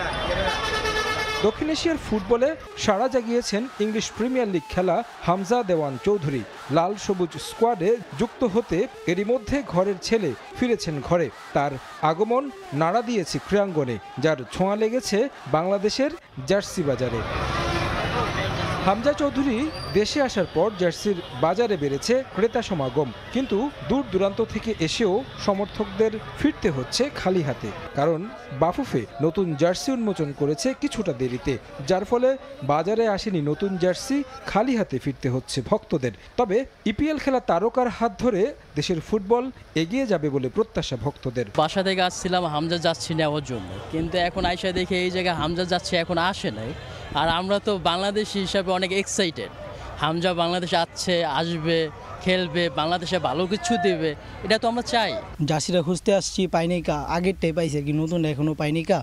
দক্ষিণ এশিয়ার ফুটবলে সাড়া জাগিয়েছেন ইংলিশ প্রিমিয়ার লিগ খেলা হামজা দেওয়ান চৌধুরী। লাল সবুজ স্কোয়াডে যুক্ত হতে এরই মধ্যে ঘরের ছেলে ফিরেছেন ঘরে। তার আগমন নাড়া দিয়েছে ক্রীড়াঙ্গনে, যার ছোঁয়া লেগেছে বাংলাদেশের জার্সি বাজারে। হামজা চৌধুরী দেশে আসার পর জার্সির বাজারে বেড়েছে ক্রেতা সমাগম, কিন্তু দূর দূরান্ত থেকে এসেও সমর্থকদের ফিরতে হচ্ছে খালি হাতে। কারণ বাফুফে নতুন জার্সি উন্মোচন করেছে কিছুটা দেরিতে, যার ফলে বাজারে আসেনি নতুন জার্সি, খালি হাতে ফিরতে হচ্ছে ভক্তদের। তবে ইপিএল খেলা তারকার হাত ধরে দেশের ফুটবল এগিয়ে যাবে বলে প্রত্যাশা ভক্তদের। বাসা থেকে আসছিলাম হামজা যাচ্ছি নেওয়ার জন্য, কিন্তু এখন আইসা দেখে এই জায়গায় হামজা যাচ্ছে এখন আসে নাই। আর আমরা তো বাংলাদেশি হিসাবে অনেক এক্সাইটেড, হামজা বাংলাদেশে আসবে, খেলবে, বাংলাদেশে ভালো কিছু দেবে, এটা তো আমরা চাই। জার্সিটা খুঁজতে আসছি, পাইনি কা, আগেরটাই পাইছে কি নতুন এখনো পাইনি কা,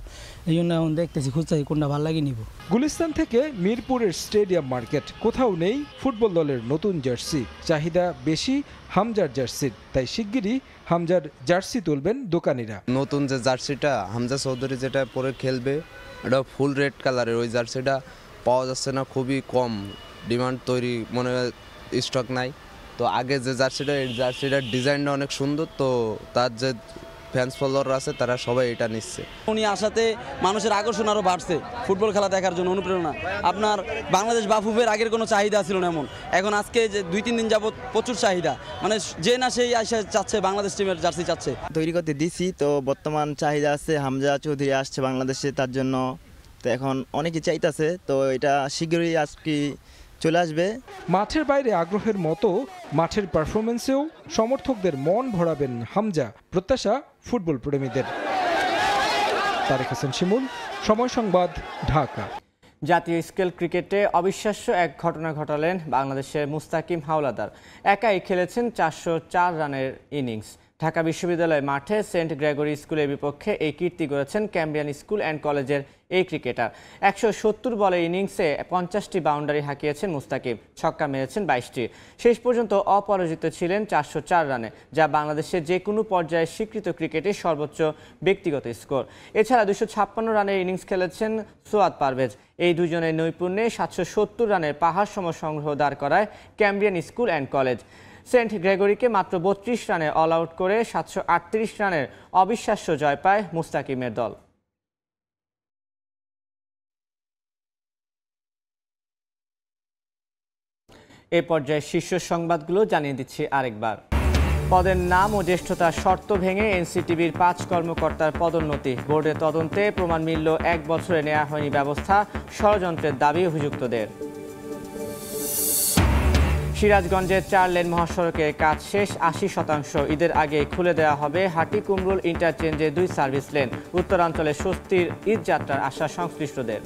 এই জন্য এখন দেখতেছি খুঁজতেছি কোনটা ভালো লাগে নিব। গুলিস্তান থেকে মিরপুরের স্টেডিয়াম মার্কেট, কোথাও নেই ফুটবল দলের নতুন জার্সি। চাহিদা বেশি হামজার জার্সির, তাই শিগগিরই হামজার জার্সি তুলবেন দোকানিরা। নতুন যে জার্সিটা হামজা চৌধুরী যেটা পরে খেলবে, এটা ফুল রেড কালারের, ওই জার্সিটা পাওয়া যাচ্ছে না, খুবই কম ডিমান্ড, তৈরি মনে হয় স্টক নাই। তো আগে যে জার্সিটা, এই জার্সিটার ডিজাইনটা অনেক সুন্দর, তো তার যে ফ্যান্স ফলোয়ার আছে তারা সবাই এটা নিচ্ছে। উনি আসাতে মানুষের আকর্ষণ আরও বাড়ছে ফুটবল খেলা দেখার জন্য, অনুপ্রেরণা। আপনার বাংলাদেশ বাফুফের আগের কোনো চাহিদা ছিল না এমন, এখন আজকে যে 2-3 দিন যাবত প্রচুর চাহিদা, মানে যে না সেই আইসা চাচ্ছে বাংলাদেশ টিমের জার্সি চাচ্ছে। তৈরি করতে দিছি, তো বর্তমান চাহিদা আছে, হামজা চৌধুরী আসছে বাংলাদেশে, তার জন্য তো এখন অনেকে চাইতেছে, তো এটা শীঘ্রই আজকে চলে আসবে। মাঠের বাইরে আগ্রহের মতো মাঠের পারফরমেন্সেও সমর্থকদের মন ভরাবেন হামজা, প্রত্যাশা ফুটবল প্রেমীদের। তারেক হাসান শিমুল, সময় সংবাদ, ঢাকা। জাতীয় স্কেল ক্রিকেটে অবিশ্বাস্য এক ঘটনা ঘটালেন বাংলাদেশের মুস্তাকিম হাওলাদার। একাই খেলেছেন 404 রানের ইনিংস। ঢাকা বিশ্ববিদ্যালয় মাঠে সেন্ট গ্রেগরি স্কুলের বিপক্ষে এই কীর্তি গড়েছেন ক্যাম্ব্রিয়ান স্কুল অ্যান্ড কলেজের এই ক্রিকেটার। 170 বলের ইনিংসে 50টি বাউন্ডারি হাঁকিয়েছেন মুস্তাকিম, ছক্কা মেরেছেন 22টি। শেষ পর্যন্ত অপরাজিত ছিলেন 404 রানে, যা বাংলাদেশের যে কোনো পর্যায়ে স্বীকৃত ক্রিকেটের সর্বোচ্চ ব্যক্তিগত স্কোর। এছাড়া 256 রানের ইনিংস খেলেছেন সোয়াদ পারভেজ। এই দুজনের নৈপুণ্যে 770 রানের পাহাড় সম সংগ্রহ দাঁড় করায় Cambrian School and College. Saint গ্রেগরিকে মাত্র 32 রানে অল আউট করে 738 রানের অবিশ্বাস্য জয় পায় মুস্তাকিমের দল। এ পর্যায়ে শীর্ষ সংবাদগুলো জানিয়ে দিচ্ছি আরেকবার। পদের নাম ও জ্যেষ্ঠতার শর্ত ভেঙে এনসিটিভির 5 কর্মকর্তার পদোন্নতি। বোর্ডের তদন্তে প্রমাণ মিলল 1 বছরে নেওয়া হয়নি ব্যবস্থা, ষড়যন্ত্রের দাবি অভিযুক্তদের। সিরাজগঞ্জের 4 লেন মহাসড়কের কাজ শেষ 80%। ঈদের আগে খুলে দেওয়া হবে হাটিকুমরুল ইন্টারচেঞ্জে 2 সার্ভিস লেন। উত্তরাঞ্চলে স্বস্তির ঈদযাত্রার আশা সংশ্লিষ্টদের।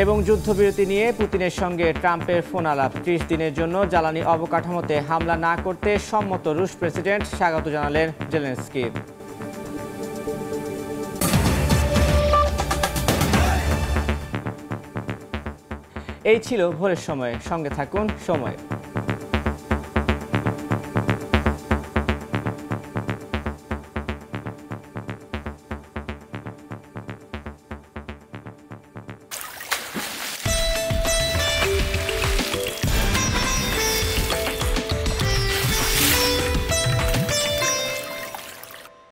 এবং যুদ্ধবিরতি নিয়ে পুতিনের সঙ্গে ট্রাম্পের ফোন আলাপ। 30 দিনের জন্য জ্বালানি অবকাঠামোতে হামলা না করতে সম্মত রুশ প্রেসিডেন্ট, স্বাগত জানালেন জেলেনস্কি। এই ছিল ভোরের সময়, সঙ্গে থাকুন সময়।